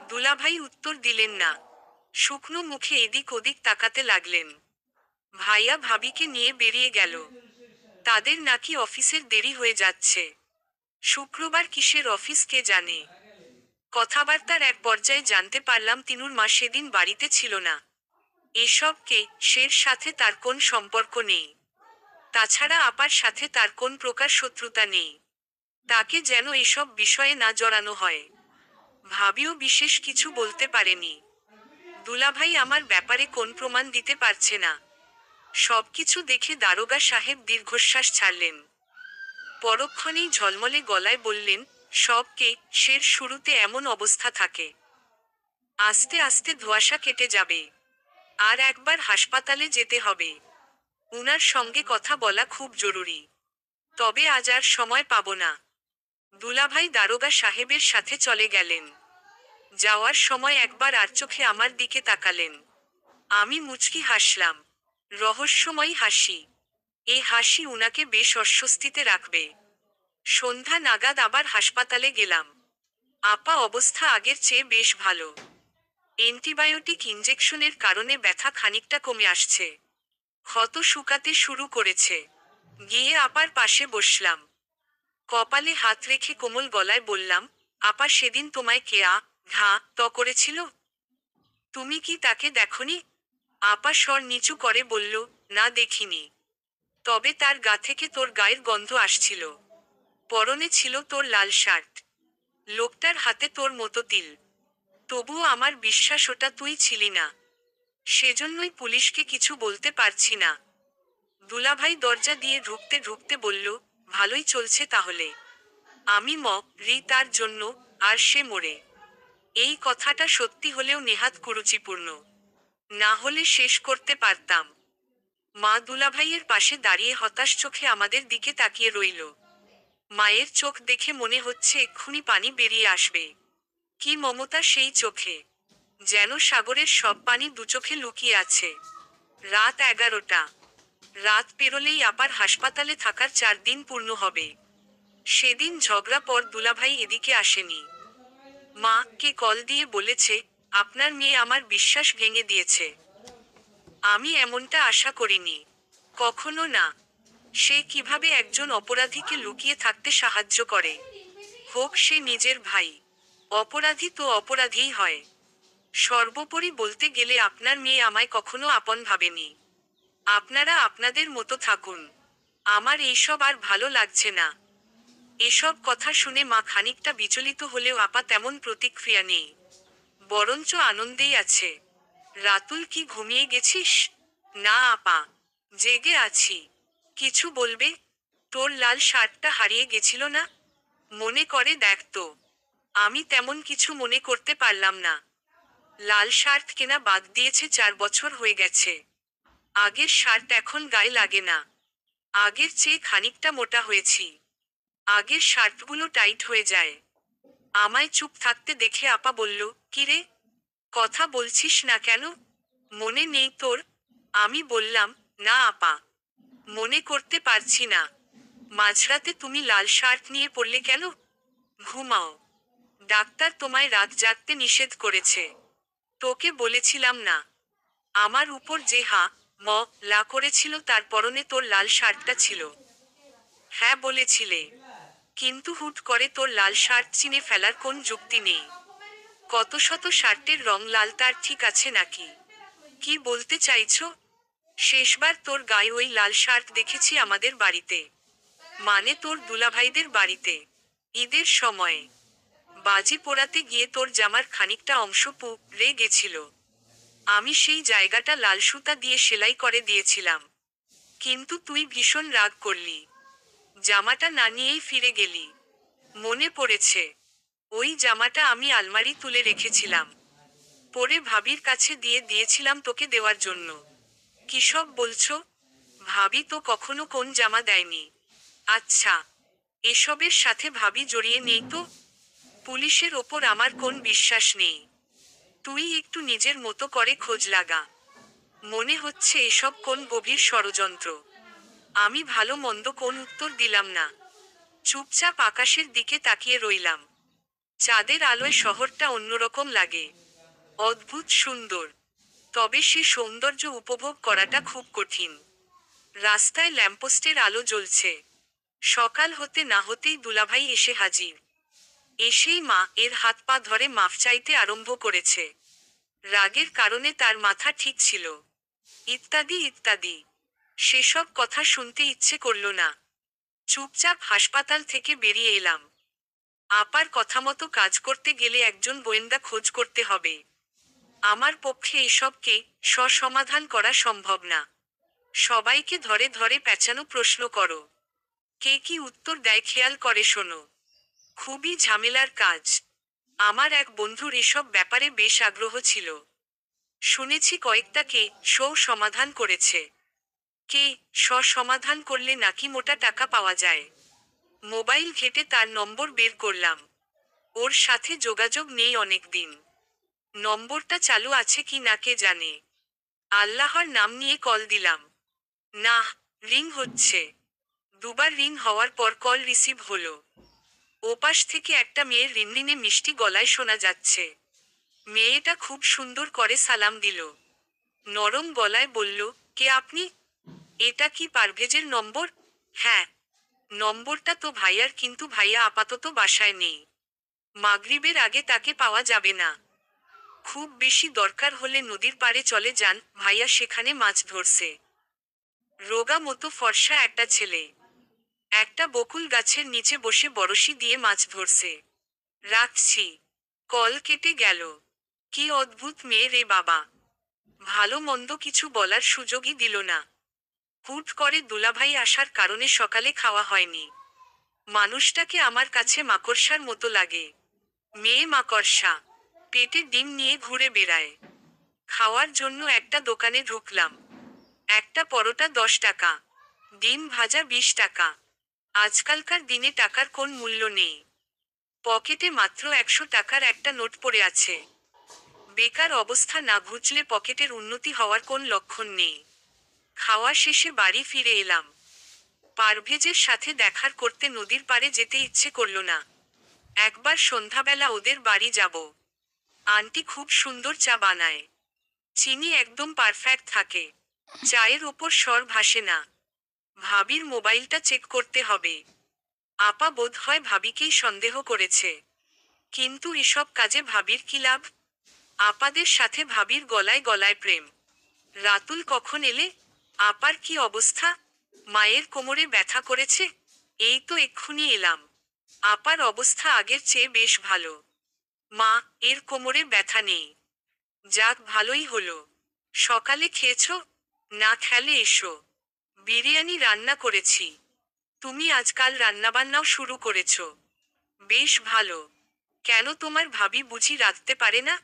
দুলাভাই উত্তর দিলেন না। শুকনো মুখে এদিক ওদিক তাকাতে লাগলেন। ভাইয়া ভাবিকে নিয়ে বেরিয়ে গেল। তাদের নাকি অফিসের দেরি হয়ে যাচ্ছে। শুক্রবার কিসের অফিস কে জানে। কথাবার্তার এক পর্যায়ে জানতে পারলাম তিনুর মা সেদিন বাড়িতে ছিল না। এসবকে সের সাথে তার কোন সম্পর্ক নেই। তাছাড়া আপার সাথে তার কোন প্রকার শত্রুতা নেই। তাকে যেন এসব বিষয়ে না জড়ানো হয়। ভাবিও বিশেষ কিছু বলতে পারেনি। দুলাভাই আমার ব্যাপারে কোন প্রমাণ দিতে পারছে না। সবকিছু দেখে দারোগা সাহেব দীর্ঘশ্বাস ছাড়লেন। পরক্ষণেই ঝলমলে গলায় বললেন, সবকে সের শুরুতে এমন অবস্থা থাকে। আস্তে আস্তে ধোঁয়াশা কেটে যাবে। আর একবার হাসপাতালে যেতে হবে। উনার সঙ্গে কথা বলা খুব জরুরি। তবে আজ আর সময় পাব না। দুলাভাই দারোগা সাহেবের সাথে চলে গেলেন। যাওয়ার সময় একবার আর চোখে আমার দিকে তাকালেন। আমি মুচকি হাসলাম। রহস্যময়ী হাসি। এ হাসি উনাকে বেশ অস্বস্তিতে রাখবে। সন্ধ্যা নাগাদ আবার হাসপাতালে গেলাম। আপা অবস্থা আগের চেয়ে বেশ ভালো। অ্যান্টিবায়োটিক ইনজেকশনের কারণে ব্যথা খানিকটা কমে আসছে। ক্ষত শুকাতে শুরু করেছে। গিয়ে আপার পাশে বসলাম। কপালে হাত রেখে কোমল গলায় বললাম, আপা সেদিন তোমায় ঘা করেছিল? তুমি কি তাকে দেখনি? আপা স্বর নিচু করে বলল, না দেখিনি। তবে তার গা থেকে তোর গায়ের গন্ধ আসছিল। পরনে ছিল তোর লাল শার্ট। লোকটার হাতে তোর মতো তিল। তবুও আমার বিশ্বাস ওটা তুই ছিলি না। সেজন্যই পুলিশকে কিছু বলতে পারছি না। দুলাভাই দরজা দিয়ে ঢুকতে ঢুকতে বলল, ভালোই চলছে তাহলে। আমি তার জন্য, আর সে মরে। এই কথাটা সত্যি হলেও নেহাত কুরুচিপূর্ণ। না হলে শেষ করতে পারতাম। মা দুলাভাইয়ের পাশে দাঁড়িয়ে হতাশ চোখে আমাদের দিকে তাকিয়ে রইল। মায়ের চোখ দেখে মনে হচ্ছে এক্ষুনি পানি বেরিয়ে আসবে। কি মমতা সেই চোখে! যেন সাগরের সব পানি দুচোখে লুকিয়ে আছে। রাত 11টা। রাত পেরোলেই আবার হাসপাতালে থাকার 4 দিন পূর্ণ হবে। সেদিন ঝগড়া পর দুলাভাই এদিকে আসেনি। মা কে কল দিয়ে বলেছে, আপনার মেয়ে আমার বিশ্বাস ভেঙে দিয়েছে। আমি এমনটা আশা করিনি। কখনো না। সে কিভাবে একজন অপরাধীকে লুকিয়ে থাকতে সাহায্য করে? হোক সে নিজের ভাই। অপরাধী তো অপরাধীই হয়। সর্বোপরি বলতে গেলে আপনার মেয়ে আমায় কখনো আপন ভাবেনি। আপনারা আপনাদের মতো থাকুন। আমার এইসব আর ভালো লাগছে না। এসব কথা শুনে মা খানিকটা বিচলিত হলেও আপা তেমন প্রতিক্রিয়া নেই। বরঞ্চ আনন্দেই আছে। রাতুল কি ঘুমিয়ে গেছিস? না আপা। জেগে আছি। কিছু বলবে? তোর লাল শার্টটা হারিয়ে গেছিল না? মনে করে দেখ তো। আমি তেমন কিছু মনে করতে পারলাম না। লাল শার্ট কেনা বাদ দিয়েছে 4 বছর হয়ে গেছে। আগের শার্ট এখন গায়ে লাগে না। আগের চেয়ে খানিকটা মোটা হয়েছি। আগের শার্টগুলো টাইট হয়ে যায়। আমায় চুপ থাকতে দেখে আপা বলল, কিরে, কথা বলছিস না কেন? মনে নেই তোর? আমি বললাম, না আপা। মনে করতে পারছি না। মাঝরাতে তুমি লাল শার্ট নিয়ে পড়লে কেন? ঘুমাও। ডাক্তার তোমায় রাত জাগতে নিষেধ করেছে। তোকে বলেছিলাম না? আমার উপর যে লা করেছিল তার পরনে তোর লাল শার্টটা ছিল। হ্যাঁ বলেছিলে। কিন্তু হুট করে তোর লাল শার্ট চিনে ফেলার কোন যুক্তি নেই। কত শত শার্টের রং লাল তার ঠিক আছে নাকি? কি বলতে চাইছো? শেষবার তোর গায়ে ওই লাল শার্ট দেখেছি আমাদের বাড়িতে। মানে তোর দুলাভাইদের বাড়িতে। ঈদের সময়ে। বাজি পোড়াতে গিয়ে তোর জামার খানিকটা অংশ পুড়ে গেছিল। আমি সেই জায়গাটা লাল সুতা দিয়ে সেলাই করে দিয়েছিলাম। কিন্তু তুই ভীষণ রাগ করলি। জামাটা না নিয়েই ফিরে গেলি। মনে পড়েছে। ওই জামাটা আমি আলমারি তুলে রেখেছিলাম। পরে ভাবির কাছে দিয়ে দিয়েছিলাম তোকে দেওয়ার জন্য। কিসব বলছো? ভাবি তো কখনো কোন জামা দেয়নি। আচ্ছা। এসবের সাথে ভাবি জড়িয়ে নেই তো? পুলিশের ওপর আমার কোন বিশ্বাস নেই। তুই একটু নিজের মতো করে খোঁজ লাগা। মনে হচ্ছে এসব কোন গভীর ষড়যন্ত্র। আমি ভালো মন্দ কোন উত্তর দিলাম না। চুপচাপ আকাশের দিকে তাকিয়ে রইলাম। চাঁদের আলোয় শহরটা অন্যরকম লাগে। অদ্ভুত সুন্দর। তবে সে সৌন্দর্য উপভোগ করাটা খুব কঠিন। রাস্তায় ল্যাম্পপোস্টের আলো জ্বলছে। সকাল হতে না হতেই দুলাভাই এসে হাজির। এসেই মা এর হাত পা ধরে মাফ চাইতে আরম্ভ করেছে। রাগের কারণে তার মাথা ঠিক ছিল, ইত্যাদি ইত্যাদি। সেসব কথা শুনতে ইচ্ছে করল না। চুপচাপ হাসপাতাল থেকে বেরিয়ে এলাম। আপার কথামতো কাজ করতে গেলে একজন গোয়েন্দা খোঁজ করতে হবে। আমার পক্ষে এসবকে সমাধান করা সম্ভব না। সবাইকে ধরে ধরে পেঁচানো প্রশ্ন করো, কে কি উত্তর দেয় খেয়াল করে শোনো। খুবই ঝামেলার কাজ। আমার এক বন্ধুর এসব ব্যাপারে বেশ আগ্রহ ছিল। শুনেছি কয়েকটাকে সমাধান করেছে। কে সমাধান করলে নাকি মোটা টাকা পাওয়া যায়। মোবাইল ঘেঁটে তার নম্বর বের করলাম। ওর সাথে যোগাযোগ নেই অনেক দিন। নম্বরটা চালু আছে কি না কে জানে। আল্লাহর নাম নিয়ে কল দিলাম। না, রিং হচ্ছে। দুবার রিং হওয়ার পর কল রিসিভ হলো। ওপাশ থেকে একটা মেয়ের রিনরিনে মিষ্টি গলায় শোনা যাচ্ছে। মেয়েটা খুব সুন্দর করে সালাম দিল। নরম গলায় বলল, কে আপনি? এটা কি পারভেজের নম্বর? হ্যাঁ। নম্বরটা তো ভাইয়ার, কিন্তু ভাইয়া আপাতত বাসায় নেই। মাগরিবের আগে তাকে পাওয়া যাবে না। খুব বেশি দরকার হলে নদীর পাড়ে চলে যান, ভাইয়া সেখানে মাছ ধরছে। রোগা মতো ফর্সা একটা ছেলে। একটা বকুল গাছের নিচে বসে বড়শি দিয়ে মাছ ধরছে। রাখছি। কল কেটে গেল। কি অদ্ভুত মেয়ে রে বাবা। ভালো মন্দ কিছু বলার সুযোগই দিল না। হুট করে দুলাভাই আসার কারণে সকালে খাওয়া হয়নি। মানুষটাকে আমার কাছে মাকড়সার মতো লাগে। মেয়ে মাকড়সা। পেটে ডিম নিয়ে ঘুরে বেড়ায়। খাওয়ার জন্য একটা দোকানে ঢুকলাম। একটা পরোটা 10 টাকা, ডিম ভাজা 20 টাকা। আজকালকার দিনে টাকার কোন মূল্য নেই। পকেটে মাত্র 100 টাকার একটা নোট পড়ে আছে। বেকার অবস্থা না ঘুচলে পকেটের উন্নতি হওয়ার কোন লক্ষণ নেই। খাওয়া শেষে বাড়ি ফিরে এলাম। পারভেজের সাথে দেখার করতে নদীর পাড়ে যেতে ইচ্ছে করল না। একবার সন্ধ্যাবেলা ওদের বাড়ি যাব। আন্টি খুব সুন্দর চা বানায়। চিনি একদম পারফেক্ট থাকে। চায়ের ওপর স্বর ভাসে না। ভাবির মোবাইলটা চেক করতে হবে। আপা বোধহয় ভাবিকেই সন্দেহ করেছে। কিন্তু এসব কাজে ভাবির কি লাভ? আপাদের সাথে ভাবির গলায় গলায় প্রেম। রাতুল কখন এলে? আপার কি অবস্থা? মায়ের কোমরে ব্যথা করেছে? এই তো এক্ষুনি এলাম। আপার অবস্থা আগের চেয়ে বেশ ভালো। মা, এর কোমরে ব্যথা নেই। যাক, ভালোই হলো। সকালে খেয়েছো? না খেলে এসো। বিরিয়ানি রান্না করেছি। তুমি আজকাল রান্নাবান্নাও শুরু করেছো। বেশ ভালো। কেন, তোমার ভাবি বুঝি রাঁধতে পারে না?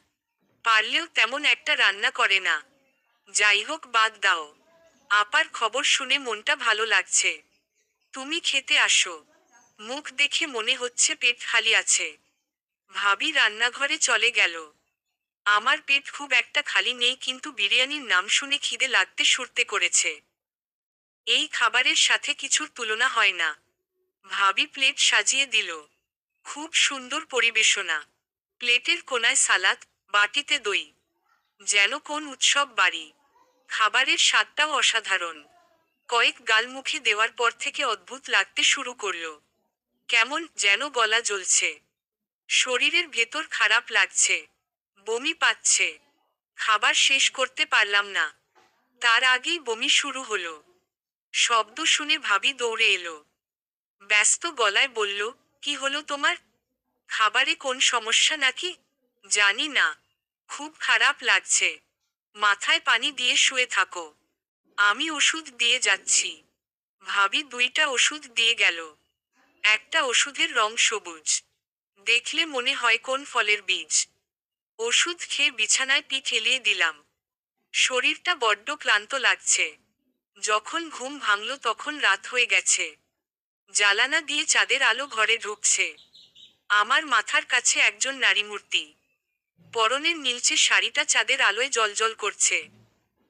পারলেও তেমন একটা রান্না করে না। যাই হোক, বাদ দাও। আপার খবর শুনে মনটা ভালো লাগছে। তুমি খেতে আসো। মুখ দেখে মনে হচ্ছে পেট খালি আছে। ভাবি রান্নাঘরে চলে গেল। আমার পেট খুব একটা খালি নেই, কিন্তু বিরিয়ানির নাম শুনে খিদে লাগতে শুরু করেছে। এই খাবারের সাথে কিছুর তুলনা হয় না। ভাবি প্লেট সাজিয়ে দিল। খুব সুন্দর পরিবেশনা। প্লেটের কোনায় সালাদ, বাটিতে দই। যেন কোন উৎসব বাড়ি। খাবারের স্বাদটাও অসাধারণ। কয়েক গাল মুখে দেওয়ার পর থেকে অদ্ভুত লাগতে শুরু করলো। কেমন যেন গলা জ্বলছে। শরীরের ভেতর খারাপ লাগছে। বমি পাচ্ছে। খাবার শেষ করতে পারলাম না। তার আগেই বমি শুরু হলো। শব্দ শুনে ভাবি দৌড়ে এলো। ব্যস্ত গলায় বলল, কি হলো তোমার? খাবারে কোন সমস্যা নাকি? জানি না। খুব খারাপ লাগছে। মাথায় পানি দিয়ে শুয়ে থাকো। আমি ওষুধ দিয়ে যাচ্ছি। ভাবি 2টা ওষুধ দিয়ে গেল। একটা ওষুধের রং সবুজ। দেখলে মনে হয় কোন ফলের বীজ। ওষুধ খেয়ে বিছানায় পিঠ এলিয়ে দিলাম। শরীরটা বড্ড ক্লান্ত লাগছে। যখন ঘুম ভাঙল তখন রাত হয়ে গেছে। জালানা দিয়ে চাঁদের আলো ঘরে ঢুকছে। আমার মাথার কাছে একজন নারী মূর্তি। পরনের নীলচে শাড়িটা চাঁদের আলোয় জ্বলজ্বল করছে।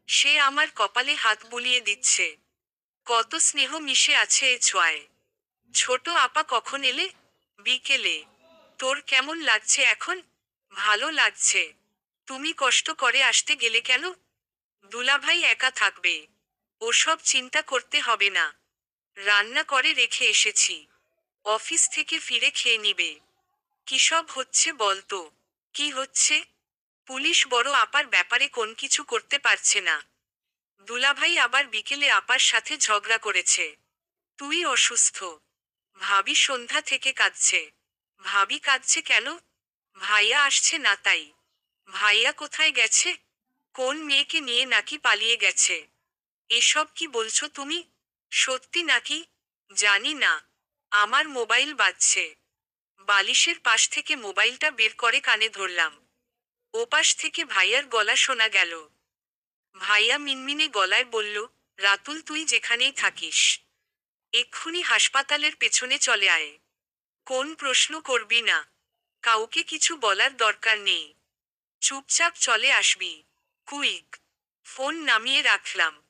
সে আমার কপালে হাত বুলিয়ে দিচ্ছে। কত স্নেহ মিশে আছে এ ছোঁয়ায়। ছোট আপা কখন এলে? বিকেলে। তোর কেমন লাগছে এখন? ভালো লাগছে। তুমি কষ্ট করে আসতে গেলে কেন? দুলাভাই একা থাকবে। ওসব চিন্তা করতে হবে না। রান্না করে রেখে এসেছি। অফিস থেকে ফিরে খেয়ে নিবে। কি সব হচ্ছে বলতো? কি হচ্ছে? পুলিশ বড় আপার ব্যাপারে কোন কিছু করতে পারছে না। দুলাভাই আবার বিকেলে আপার সাথে ঝগড়া করেছে। তুই অসুস্থ। ভাবি সন্ধ্যা থেকে কাঁদছে। ভাবি কাঁদছে কেন? ভাইয়া আসছে না তাই। ভাইয়া কোথায় গেছে? কোন মেয়েকে নিয়ে নাকি পালিয়ে গেছে? এসব কি বলছো তুমি? সত্যি নাকি? জানি না। আমার মোবাইল বাজছে। বালিশের পাশ থেকে মোবাইলটা বের করে কানে ধরলাম। ওপাশ থেকে ভাইয়ার গলা শোনা গেল। ভাইয়া মিনমিনে গলায় বলল, রাতুল তুই যেখানেই থাকিস, এক্ষুনি হাসপাতালের পেছনে চলে আয়। কোন প্রশ্ন করবি না। কাউকে কিছু বলার দরকার নেই। চুপচাপ চলে আসবি। কুইক। ফোন নামিয়ে রাখলাম।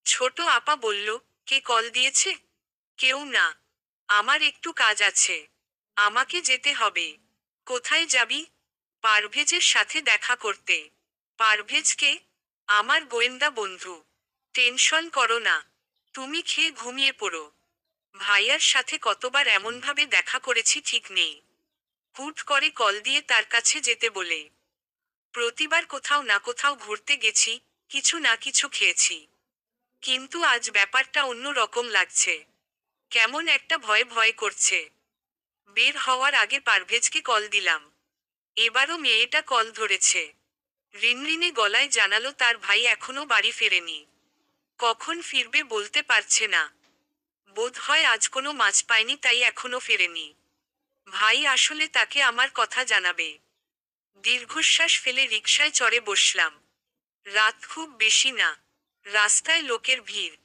ছোট আপা বলল, কে কল দিয়েছে? কেউ না। আমার একটু কাজ আছে। আমাকে যেতে হবে। কোথায় যাবি? পারভেজের সাথে দেখা করতে। পারভেজ কে? আমার গোয়েন্দা বন্ধু। টেনশন করো না। তুমি খেয়ে ঘুমিয়ে পড়ো। ভাইয়ার সাথে কতবার এমনভাবে দেখা করেছি ঠিক নেই। হুট করে কল দিয়ে তার কাছে যেতে বলে। প্রতিবার কোথাও না কোথাও ঘুরতে গেছি, কিছু না কিছু খেয়েছি। কিন্তু আজ ব্যাপারটা অন্য রকম লাগছে। কেমন একটা ভয় ভয় করছে। বের হওয়ার আগে পারভেজকে কল দিলাম। এবারও মেয়েটা কল ধরেছে। রিনরিনে গলায় জানালো তার ভাই এখনো বাড়ি ফেরেনি। কখন ফিরবে বলতে পারছে না। বোধহয় আজ কোনো মাছ পায়নি তাই এখনো ফেরেনি। ভাই আসলে তাকে আমার কথা জানাবে। দীর্ঘশ্বাস ফেলে রিকশায় চড়ে বসলাম। রাত খুব বেশি না। রাস্তায় লোকের ভিড়।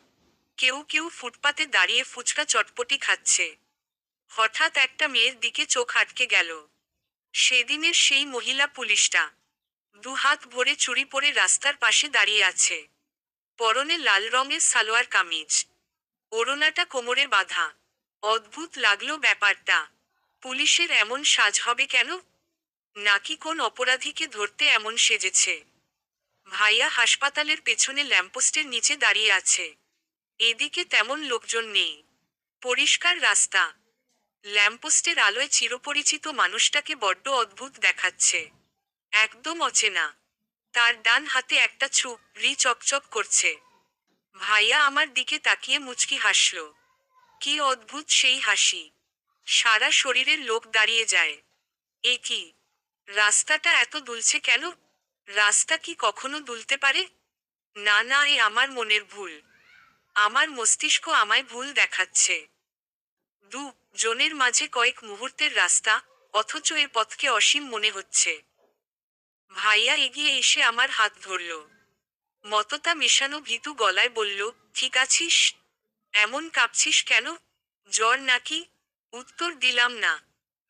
কেউ কেউ ফুটপাতে দাঁড়িয়ে ফুচকা চটপটি খাচ্ছে। হঠাৎ একটা মেয়ের দিকে চোখ আটকে গেল। সেদিনের সেই মহিলা পুলিশটা। দুহাত ভরে চুড়ি পরে রাস্তার পাশে দাঁড়িয়ে আছে। পরনে লাল রঙের সালোয়ার কামিজ। ওড়নাটা কোমরে বাঁধা। অদ্ভুত লাগলো ব্যাপারটা। পুলিশের এমন সাজ হবে কেন? নাকি কোন অপরাধীকে ধরতে এমন সেজেছে? ভাইয়া হাসপাতালের পেছনে ল্যাম্পপোস্টের নিচে দাঁড়িয়ে আছে। এদিকে তেমন লোকজন নেই। পরিষ্কার রাস্তা। ল্যাম্পপোস্টের আলোয় চিরপরিচিত মানুষটাকে বড্ড অদ্ভুত দেখাচ্ছে। একদম অচেনা। তার ডান হাতে একটা ছুরি চকচক করছে। ভাইয়া আমার দিকে তাকিয়ে মুচকি হাসল। কি অদ্ভুত সেই হাসি। সারা শরীরের লোক দাঁড়িয়ে যায়। এ কি? রাস্তাটা এত দুলছে কেন? রাস্তা কি কখনো দুলতে পারে? না না, এ আমার মনের ভুল। আমার মস্তিষ্ক আমায় ভুল দেখাচ্ছে। দু জনের মাঝে কয়েক মুহূর্তের রাস্তা, অথচ এ পথকে অসীম মনে হচ্ছে। ভাইয়া এগিয়ে এসে আমার হাত ধরল। মততা মেশানো ভীতু গলায় বলল, ঠিক আছিস? এমন কাঁপছিস কেন? জ্বর নাকি? উত্তর দিলাম না।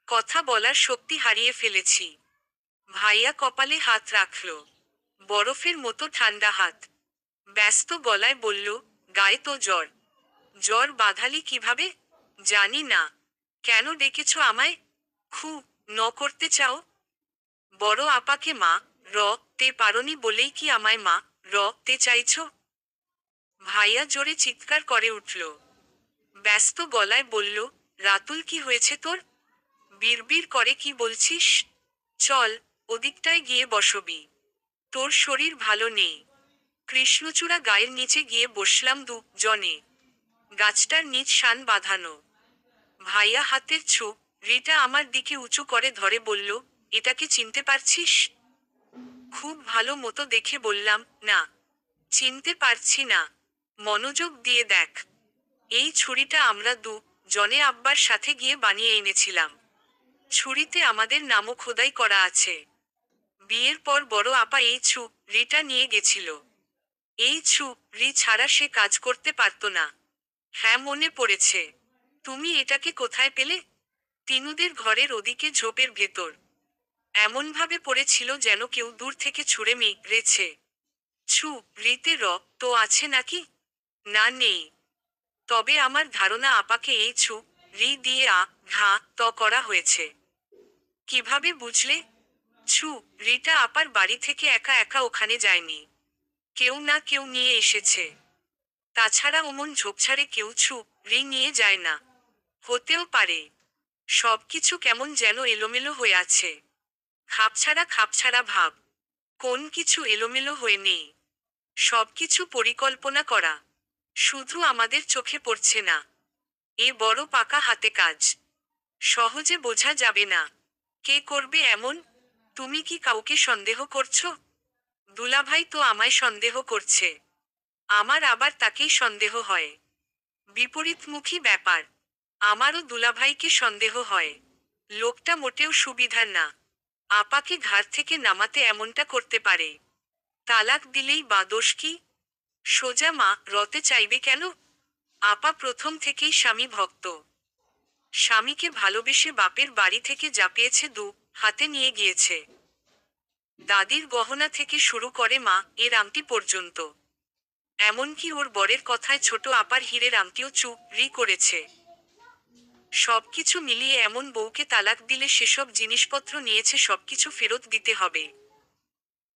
কথা বলার শক্তি হারিয়ে ফেলেছি। ভাইয়া কপালে হাত রাখল। বরফের মতো ঠান্ডা হাত। ব্যস্ত গলায় বলল, গায়ে তো জ্বর। জ্বর বাঁধালি কিভাবে? জানি না। কেন ডেকেছ আমায়? খু ন করতে চাও? বড় আপাকে মা তে পারনি বলেই কি আমায় মা তে চাইছ? ভাইয়া জোরে চিৎকার করে উঠল। ব্যস্ত গলায় বলল, রাতুল কি হয়েছে তোর? বিড়বিড় করে কি বলছিস? চল, ওদিকটায় গিয়ে বসবি। তোর শরীর ভালো নেই। কৃষ্ণচূড়া গায়ের নিচে গিয়ে বসলাম জনে। গাছটার নিচ শান বাঁধানো। ভাইয়া হাতের রিটা আমার দিকে উঁচু করে ধরে বলল, এটাকে চিনতে পারছিস? খুব ভালো মতো দেখে বললাম, না। চিনতে পারছি না। মনোযোগ দিয়ে দেখ। এই ছুরিটা আমরা জনে আব্বার সাথে গিয়ে বানিয়ে এনেছিলাম। ছুরিতে আমাদের নামও খোদাই করা আছে। বিয়ের পর বড় আপা এই রিটা নিয়ে গেছিল। এই রি ছাড়া সে কাজ করতে পারত না। হ্যাঁ, মনে পড়েছে। তুমি এটাকে কোথায় পেলে? তিনুদের ঘরের ওদিকে ঝোপের ভেতর। এমনভাবে পড়েছিল যেন কেউ দূর থেকে ছুঁড়ে মেরেছে। রিতে তো আছে নাকি? না, নেই। তবে আমার ধারণা আপাকে এই রি দিয়ে করা হয়েছে। কিভাবে বুঝলে? রিটা আপার বাড়ি থেকে একা একা ওখানে যায়নি। কেউ না কেউ নিয়ে এসেছে। তাছাড়া অমন ঝোপঝাড়ে কেউ রি নিয়ে যায় না। হতেও পারে সবকিছু কেমন যেন এলোমেলো হয়ে আছে। খাপছাড়া খাপছাড়া ভাব। কোন কিছু এলোমেলো হয়ে নেই। সবকিছু পরিকল্পনা করা। শুধু আমাদের চোখে পড়ছে না। এ বড় পাকা হাতে কাজ। সহজে বোঝা যাবে না। কে করবে এমন? তুমি কি কাউকে সন্দেহ করছো? দুলাভাই তো আমায় সন্দেহ করছে। আমার আবার তাকেই সন্দেহ হয়। বিপরীতমুখী ব্যাপার। আমারও দুলাভাইকে সন্দেহ হয়। লোকটা মোটেও সুবিধার না। আপাকে ঘাড় থেকে নামাতে এমনটা করতে পারে। তালাক দিলেই বা দোষ কি? সোজা মা রতে চাইবে কেন? আপা প্রথম থেকেই স্বামী ভক্ত। স্বামীকে ভালোবেসে বাপের বাড়ি থেকে যা পেয়েছে হাতে নিয়ে গিয়েছে। দাদির গহনা থেকে শুরু করে মা এর আংটি পর্যন্ত। এমনকি ওর বরের কথায় ছোট আপার হীরের আংটিও চুরি করেছে। সবকিছু মিলিয়ে এমন বউকে তালাক দিলে সেসব জিনিসপত্র নিয়েছে সবকিছু ফেরত দিতে হবে।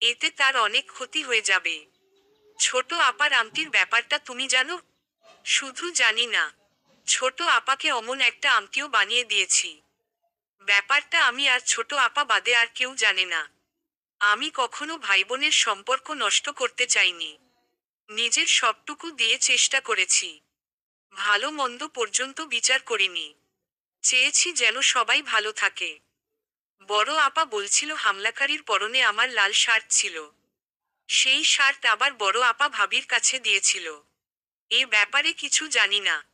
এতে তার অনেক ক্ষতি হয়ে যাবে। ছোট আপার আংটির ব্যাপারটা তুমি জানো? শুধু জানি না, ছোট আপাকে অমন একটা আংটিও বানিয়ে দিয়েছি। ব্যাপারটা আমি আর ছোট আপা বাদে আর কেউ জানে না। আমি কখনো ভাইবোনের সম্পর্ক নষ্ট করতে চাইনি। নিজের সবটুকু দিয়ে চেষ্টা করেছি। ভালো মন্দ পর্যন্ত বিচার করিনি। চেয়েছি যেন সবাই ভালো থাকে। বড় আপা বলছিল হামলাকারীর পরনে আমার লাল শার্ট ছিল। সেই শার্ট আবার বড় আপা ভাবির কাছে দিয়েছিল। এ ব্যাপারে কিছু জানি না।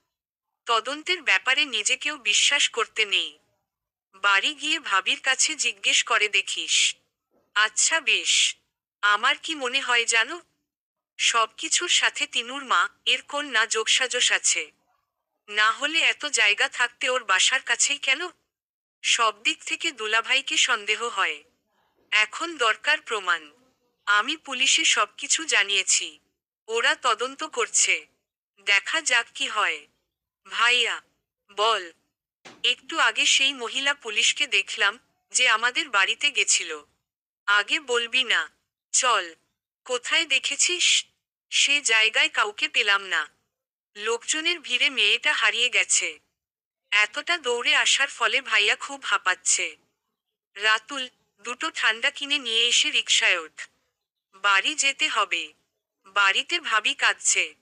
তদন্তের ব্যাপারে নিজেকেও বিশ্বাস করতে নেই। বাড়ি গিয়ে ভাবির কাছে জিজ্ঞেস করে দেখিস। আচ্ছা বেশ। আমার কি মনে হয় জানো? সবকিছুর সাথে তিনুর মা এর কোন না যোগসাজশ আছে। না হলে এত জায়গা থাকতে ওর বাসার কাছেই কেন? সব দিক থেকে দুলাভাইকে সন্দেহ হয়। এখন দরকার প্রমাণ। আমি পুলিশে সবকিছু জানিয়েছি। ওরা তদন্ত করছে। দেখা যাক কি হয়। ভাইয়া, বল। একটু আগে সেই মহিলা পুলিশকে দেখলাম, যে আমাদের বাড়িতে গেছিল। আগে বলবি না। চল। কোথায় দেখেছিস? সে জায়গায় কাউকে পেলাম না। লোকজনের ভিড়ে মেয়েটা হারিয়ে গেছে। এতটা দৌড়ে আসার ফলে ভাইয়া খুব হাঁপাচ্ছে। রাতুল, দুটো ঠান্ডা কিনে নিয়ে এসে রিকশায় ওঠ। বাড়ি যেতে হবে। বাড়িতে ভাবি কাঁদছে।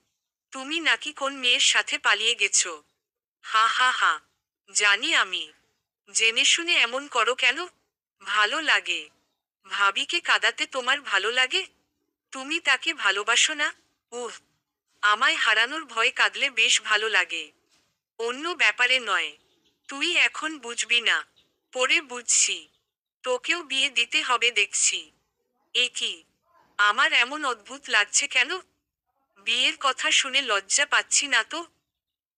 তুমি নাকি কোন মেয়ের সাথে পালিয়ে গেছো। হা হা হা। জানি আমি। জেনে শুনে এমন করো কেন? ভালো লাগে। ভাবিকে কাঁদাতে তোমার ভালো লাগে? তুমি তাকে ভালোবাসো না? উহ। আমায় হারানোর ভয়ে কাঁদলে বেশ ভালো লাগে। অন্য ব্যাপারে নয়। তুই এখন বুঝবি না। পরে বুঝছি। তোকেও বিয়ে দিতে হবে দেখছি। এ কি? আমার এমন অদ্ভুত লাগছে কেন? বিয়ের কথা শুনে লজ্জা পাচ্ছি না তো?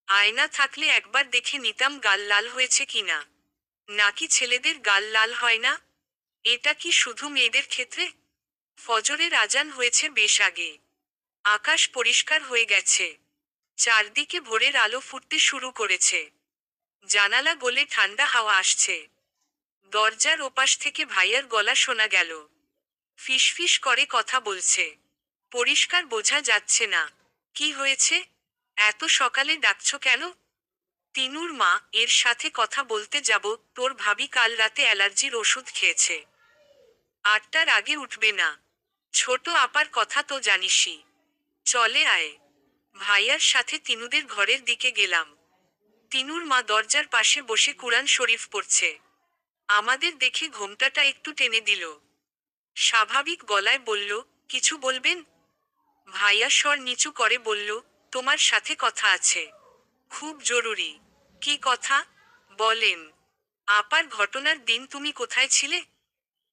আয়না থাকলে একবার দেখে নিতাম গাল লাল হয়েছে কিনা। নাকি ছেলেদের গাল লাল হয় না? এটা কি শুধু মেয়েদের ক্ষেত্রে? ফজরের আজান হয়েছে বেশ আগে। আকাশ পরিষ্কার হয়ে গেছে। চারদিকে ভোরের আলো ফুটতে শুরু করেছে। জানালা গলে ঠান্ডা হাওয়া আসছে। দরজার ওপাশ থেকে ভাইয়ার গলা শোনা গেল। ফিসফিস করে কথা বলছে। পরিষ্কার বোঝা যাচ্ছে না। কি হয়েছে? এত সকালে ডাকছো কেন? তিনুর মা এর সাথে কথা বলতে যাব। তোর ভাবি কাল রাতে অ্যালার্জির ওষুধ খেয়েছে। 8টার আগে উঠবে না। ছোট আপার কথা তো জানিসই। চলে আয়। ভাইয়ার সাথে তিনুদের ঘরের দিকে গেলাম। তিনুর মা দরজার পাশে বসে কুরআন শরীফ পড়ছে। আমাদের দেখে ঘোমটাটা একটু টেনে দিল। স্বাভাবিক গলায় বলল, কিছু বলবেন? ভাইয়া স্বর নিচু করে বলল, তোমার সাথে কথা আছে। খুব জরুরি। কি কথা? বলেন। আপার ঘটনার দিন তুমি কোথায় ছিলে?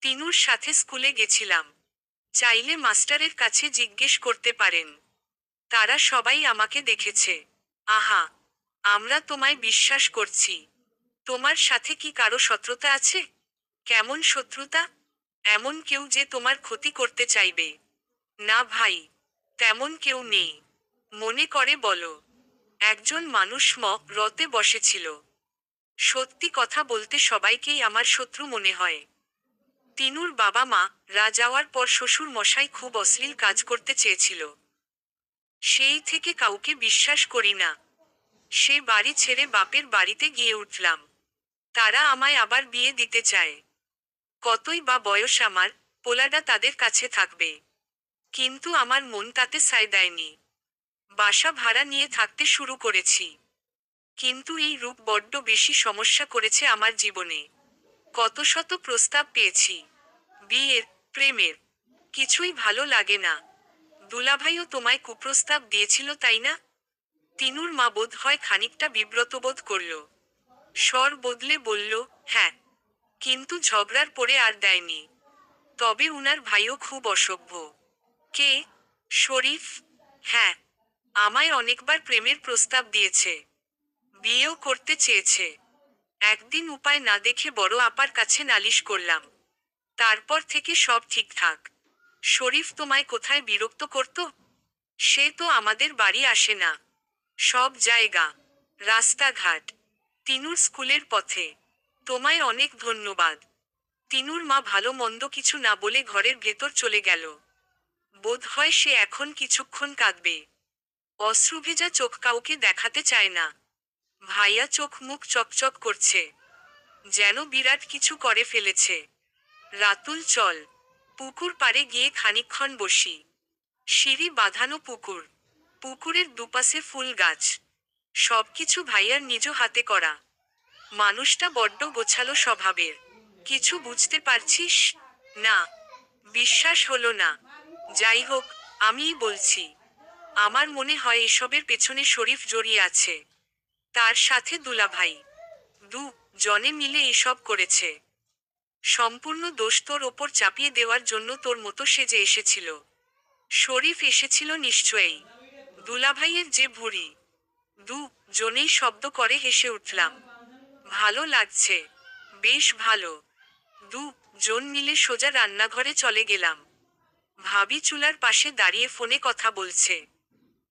তিনুর সাথে স্কুলে গেছিলাম। চাইলে মাস্টারের কাছে জিজ্ঞেস করতে পারেন। তারা সবাই আমাকে দেখেছে। আহা। আমরা তোমায় বিশ্বাস করছি। তোমার সাথে কি কারো শত্রুতা আছে? কেমন শত্রুতা? এমন কেউ যে তোমার ক্ষতি করতে চাইবে? না ভাই। তেমন কেউ নেই। মনে করে বলো। একজন মানুষ রতে বসেছিল। সত্যি কথা বলতে সবাইকেই আমার শত্রু মনে হয়। তিনুর বাবা মা যাওয়ার পর শ্বশুর মশাই খুব অশ্লীল কাজ করতে চেয়েছিল। সেই থেকে কাউকে বিশ্বাস করি না। সে বাড়ি ছেড়ে বাপের বাড়িতে গিয়ে উঠলাম। তারা আমায় আবার বিয়ে দিতে চায়। কতই বা বয়স আমার, পোলাডা তাদের কাছে থাকবে। কিন্তু আমার মন তাতে সায় দেয়নি। বাসা ভাড়া নিয়ে থাকতে শুরু করেছি। কিন্তু এই রূপ বড্ড বেশি সমস্যা করেছে আমার জীবনে। কত শত প্রস্তাব পেয়েছি, বিয়ের, প্রেমের, কিছুই ভালো লাগে না। দুলাভাইও তোমায় কুপ্রস্তাব দিয়েছিল তাই না? তিনুর মা বোধ হয় খানিকটা বিব্রত বোধ করল। স্বর বদলে বলল, হ্যাঁ। কিন্তু ঝগড়ার পরে আর দেয়নি। তবে উনার ভাইও খুব অসভ্য। কে? শরীফ? হ্যাঁ। আমায় অনেকবার প্রেমের প্রস্তাব দিয়েছে। বিয়েও করতে চেয়েছে। একদিন উপায় না দেখে বড় আপার কাছে নালিশ করলাম। তারপর থেকে সব ঠিকঠাক। শরীফ তোমায় কোথায় বিরক্ত করত? সে তো আমাদের বাড়ি আসে না। সব জায়গা, রাস্তাঘাট, তিনুর স্কুলের পথে। তোমায় অনেক ধন্যবাদ। তিনুর মা ভালো মন্দ কিছু না বলে ঘরের ভেতর চলে গেল। বোধ হয় সে এখন কিছুক্ষণ কাঁদবে। অশ্রুভেজা চোখ কাউকে দেখাতে চায় না। ভাইয়া চোখ মুখ চকচক করছে, যেন বিরাট কিছু করে ফেলেছে। রাতুল চল, পুকুর পাড়ে গিয়ে খানিকক্ষণ বসি। সিঁড়ি বাঁধানো পুকুর, পুকুরের দুপাশে ফুল গাছ, সবকিছু ভাইয়ার নিজ হাতে করা। মানুষটা বড্ড গোছালো স্বভাবের। কিছু বুঝতে পারছিস? না। বিশ্বাস হলো না। যাই হোক, আমিই বলছি। আমার মনে হয় এসবের পেছনে শরীফ জড়িয়ে আছে। তার সাথে দুলাভাই। দু জনে মিলে এসব করেছে। সম্পূর্ণ দোষ তোর ওপর চাপিয়ে দেওয়ার জন্য তোর মতো সেজে এসেছিল। শরীফ এসেছিল নিশ্চয়ই। দুলাভাইয়ের যে ভুঁড়ি। দু জনেই শব্দ করে হেসে উঠলাম। ভালো লাগছে। বেশ ভালো। দু জন মিলে সোজা রান্নাঘরে চলে গেলাম। ভাবি চুলার পাশে দাঁড়িয়ে ফোনে কথা বলছে।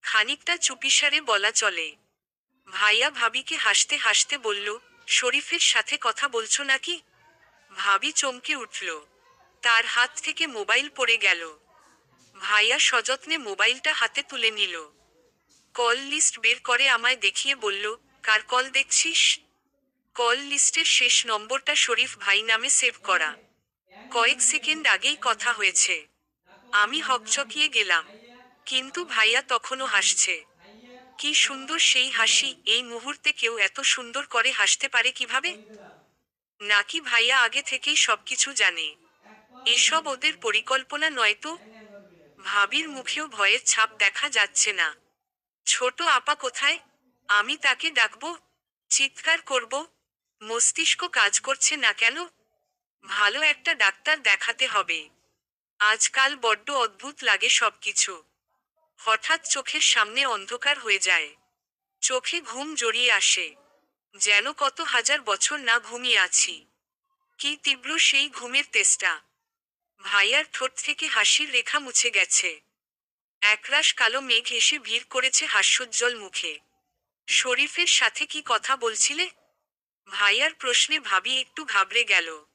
খানিকটা চুপিসারে বলা চলে। ভাইয়া ভাবিকে হাসতে হাসতে বলল, শরীফের সাথে কথা বলছো নাকি? ভাবি চমকে উঠল। তার হাত থেকে মোবাইল পড়ে গেল। ভাইয়া সযত্নে মোবাইলটা হাতে তুলে নিল। কল লিস্ট বের করে আমায় দেখিয়ে বলল, কার কল দেখছিস? কল লিস্টের শেষ নম্বরটা শরীফ ভাই নামে সেভ করা। কয়েক সেকেন্ড আগেই কথা হয়েছে। আমি হকচকিয়ে গেলাম। কিন্তু ভাইয়া তখনও হাসছে। কি সুন্দর সেই হাসি! এই মুহূর্তে কেউ এত সুন্দর করে হাসতে পারে কিভাবে? নাকি ভাইয়া আগে থেকেই সবকিছু জানে? এসব ওদের পরিকল্পনা নয় তো? ভাবির মুখেও ভয়ের ছাপ দেখা যাচ্ছে না। ছোট আপা কোথায়? আমি তাকে ডাকবো? চিৎকার করব? মস্তিষ্ক কাজ করছে না কেন? ভালো একটা ডাক্তার দেখাতে হবে। আজকাল বড্ড অদ্ভুত লাগে সবকিছু। হঠাৎ চোখের সামনে অন্ধকার হয়ে যায়। চোখে ঘুম জড়িয়ে আসে। যেন কত হাজার বছর না ঘুমিয়ে আছি। কি তীব্র সেই ঘুমের তেষ্টা! ভাইয়ার ঠোঁট থেকে হাসির রেখা মুছে গেছে। একরাশ কালো মেঘ এসে ভিড় করেছে হাস্যোজ্জ্বল মুখে। শরীফের সাথে কি কথা বলছিলে? ভাইয়ার প্রশ্নে ভাবি একটু ঘাবড়ে গেল।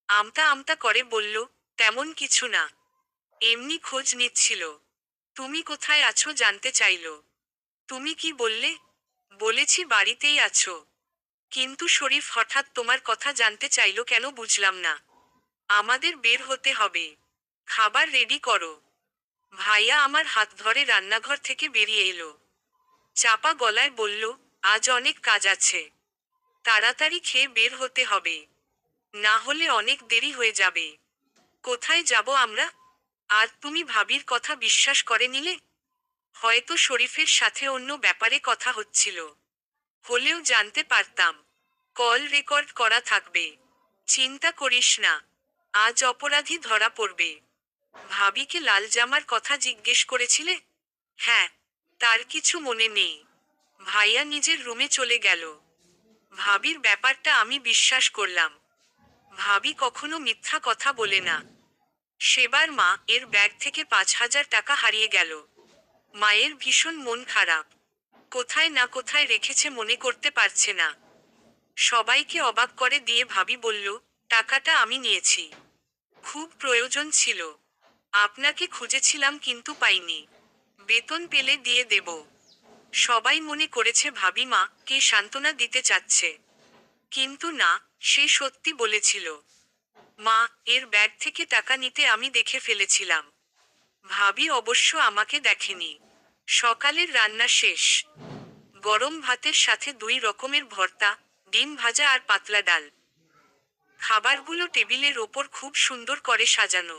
আমতা আমতা করে বলল, তেমন কিছু না। এমনি খোঁজ নিচ্ছিল। তুমি কোথায় আছো জানতে চাইল। তুমি কি বললে? বলেছি বাড়িতেই আছো। কিন্তু শরীফ হঠাৎ তোমার কথা জানতে চাইল কেন বুঝলাম না। আমাদের বের হতে হবে। খাবার রেডি করো। ভাইয়া আমার হাত ধরে রান্নাঘর থেকে বেরিয়ে এলো। চাপা গলায় বলল, আজ অনেক কাজ আছে। তাড়াতাড়ি খেয়ে বের হতে হবে। না হলে অনেক দেরি হয়ে যাবে। কোথায় যাব আমরা? আর তুমি ভাবির কথা বিশ্বাস করে নিলে? হয়তো শরীফের সাথে অন্য ব্যাপারে কথা হচ্ছিল। হলেও জানতে পারতাম। কল রেকর্ড করা থাকবে। চিন্তা করিস না। আজ অপরাধী ধরা পড়বে। ভাবিকে লাল জামার কথা জিজ্ঞেস করেছিলে? হ্যাঁ। তার কিছু মনে নেই। ভাইয়া নিজের রুমে চলে গেল। ভাবির ব্যাপারটা আমি বিশ্বাস করলাম। ভাবি কখনো মিথ্যা কথা বলে না। সেবার মা এর ব্যাগ থেকে 5,000 টাকা হারিয়ে গেল। মায়ের ভীষণ মন খারাপ। কোথায় না কোথায় রেখেছে মনে করতে পারছে না। সবাইকে অবাক করে দিয়ে ভাবি বলল, টাকাটা আমি নিয়েছি। খুব প্রয়োজন ছিল। আপনাকে খুঁজেছিলাম কিন্তু পাইনি। বেতন পেলে দিয়ে দেব। সবাই মনে করেছে ভাবি মা কে সান্ত্বনা দিতে চাচ্ছে। কিন্তু না, সে সত্যি বলেছিল। মা, এর ব্যাগ থেকে টাকা নিতে আমি দেখে ফেলেছিলাম। ভাবি অবশ্য আমাকে দেখেনি। সকালের রান্না শেষ। গরম ভাতের সাথে 2 রকমের ভর্তা, ডিম ভাজা আর পাতলা ডাল। খাবারগুলো টেবিলের ওপর খুব সুন্দর করে সাজানো।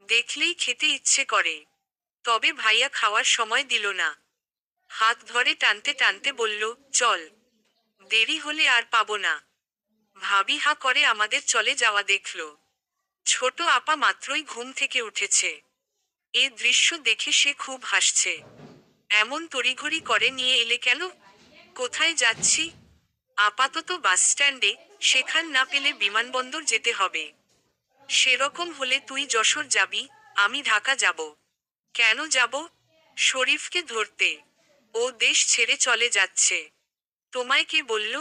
দেখলেই খেতে ইচ্ছে করে। তবে ভাইয়া খাওয়ার সময় দিল না। হাত ধরে টানতে টানতে বলল, চল, দেরি হলে আর পাবো না। ভাবি হা করে আমাদের চলে যাওয়া দেখল। ছোট আপা মাত্রই ঘুম থেকে উঠেছে। এ দৃশ্য দেখে সে খুব হাসছে। এমন তড়িঘড়ি করে নিয়ে এলে কেন? কোথায় যাচ্ছি? আপাতত বাস স্ট্যান্ডে, সেখান না পেলে বিমানবন্দর যেতে হবে। সেরকম হলে তুই যশোর যাবি, আমি ঢাকা যাব। কেন যাব? শরীফকে ধরতে। ও দেশ ছেড়ে চলে যাচ্ছে। তোমায় কে বলল?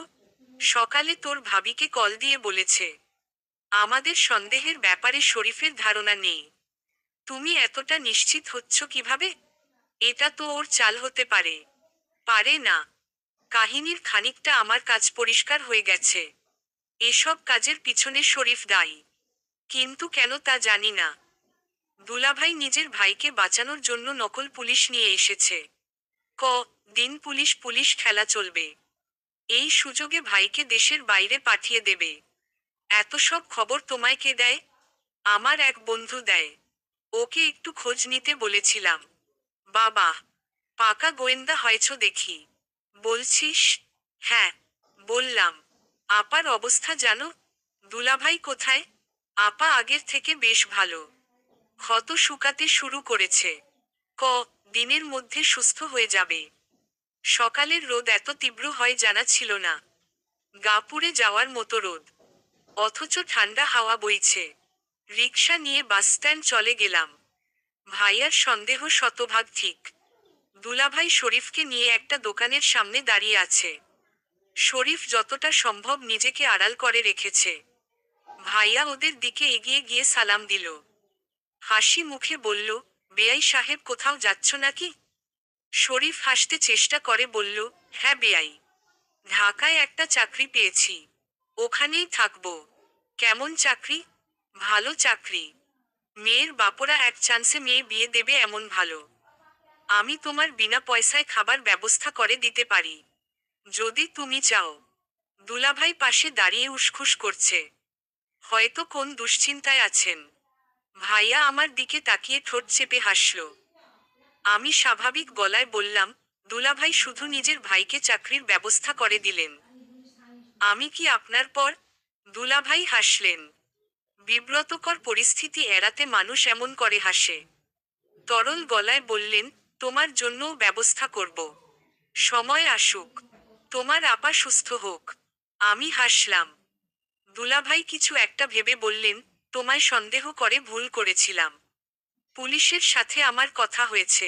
সকালে তোর ভাবিকে কল দিয়ে বলেছে। আমাদের সন্দেহের ব্যাপারে শরীফের ধারণা নেই। তুমি এতটা নিশ্চিত হচ্ছ কিভাবে? এটা তো ওর চাল হতে পারে। পারে না। কাহিনীর খানিকটা আমার কাজ পরিষ্কার হয়ে গেছে। এসব কাজের পিছনে শরীফ দায়ী। কিন্তু কেন তা জানি না। দুলাভাই নিজের ভাইকে বাঁচানোর জন্য নকল পুলিশ নিয়ে এসেছে। ক দিন পুলিশ পুলিশ খেলা চলবে। এই সুযোগে ভাইকে দেশের বাইরে পাঠিয়ে দেবে। এত সব খবর তোমায় কে দেয়? আমার এক বন্ধু দেয়। ওকে একটু খোঁজ নিতে বলেছিলাম। বাবা, পাকা গোয়েন্দা হয়েছ দেখি। বলছিস? হ্যাঁ, বললাম। আপার অবস্থা জানো? দুলাভাই কোথায়? আপা আগের থেকে বেশ ভালো। ক্ষত শুকাতে শুরু করেছে। ক দিনের মধ্যে সুস্থ হয়ে যাবে। সকালের রোদ এত তীব্র হয় জানা ছিল না। গা পুড়ে যাওয়ার মতো রোদ। অথচ ঠান্ডা হাওয়া বইছে। রিকশা নিয়ে বাসস্ট্যান্ড চলে গেলাম। ভাইয়ার সন্দেহ শতভাগ ঠিক। দুলাভাই শরীফকে নিয়ে একটা দোকানের সামনে দাঁড়িয়ে আছে। শরীফ যতটা সম্ভব নিজেকে আড়াল করে রেখেছে। ভাইয়া ওদের দিকে এগিয়ে গিয়ে সালাম দিল। হাসি মুখে বলল, বেয়াই সাহেব কোথাও যাচ্ছ নাকি? শরীফ হাসতে চেষ্টা করে বলল, হ্যাঁ বেয়াই। ঢাকায় একটা চাকরি পেয়েছি। ওখানেই থাকবো। কেমন চাকরি? ভালো চাকরি। মেয়ের বাপরা এক চান্সে মেয়ে বিয়ে দেবে এমন ভালো। আমি তোমার বিনা পয়সায় খাবার ব্যবস্থা করে দিতে পারি। যদি তুমি চাও। দুলাভাই পাশে দাঁড়িয়ে উসখুস করছে। হয়তো কোন দুশ্চিন্তায় আছেন। ভাইয়া আমার দিকে তাকিয়ে ঠোঁট চেপে হাসল। আমি স্বাভাবিক গলায় বললাম, দুলাভাই শুধু নিজের ভাইকে চাকরির ব্যবস্থা করে দিলেন। আমি কি আপনার পর? দুলাভাই হাসলেন। বিব্রতকর পরিস্থিতি এড়াতে মানুষ এমন করে হাসে। তরল গলায় বললেন, তোমার জন্যও ব্যবস্থা করব। সময় আসুক। তোমার আপা সুস্থ হোক। আমি হাসলাম। দুলাভাই কিছু একটা ভেবে বললেন, তোমায় সন্দেহ করে ভুল করেছিলাম। পুলিশের সাথে আমার কথা হয়েছে।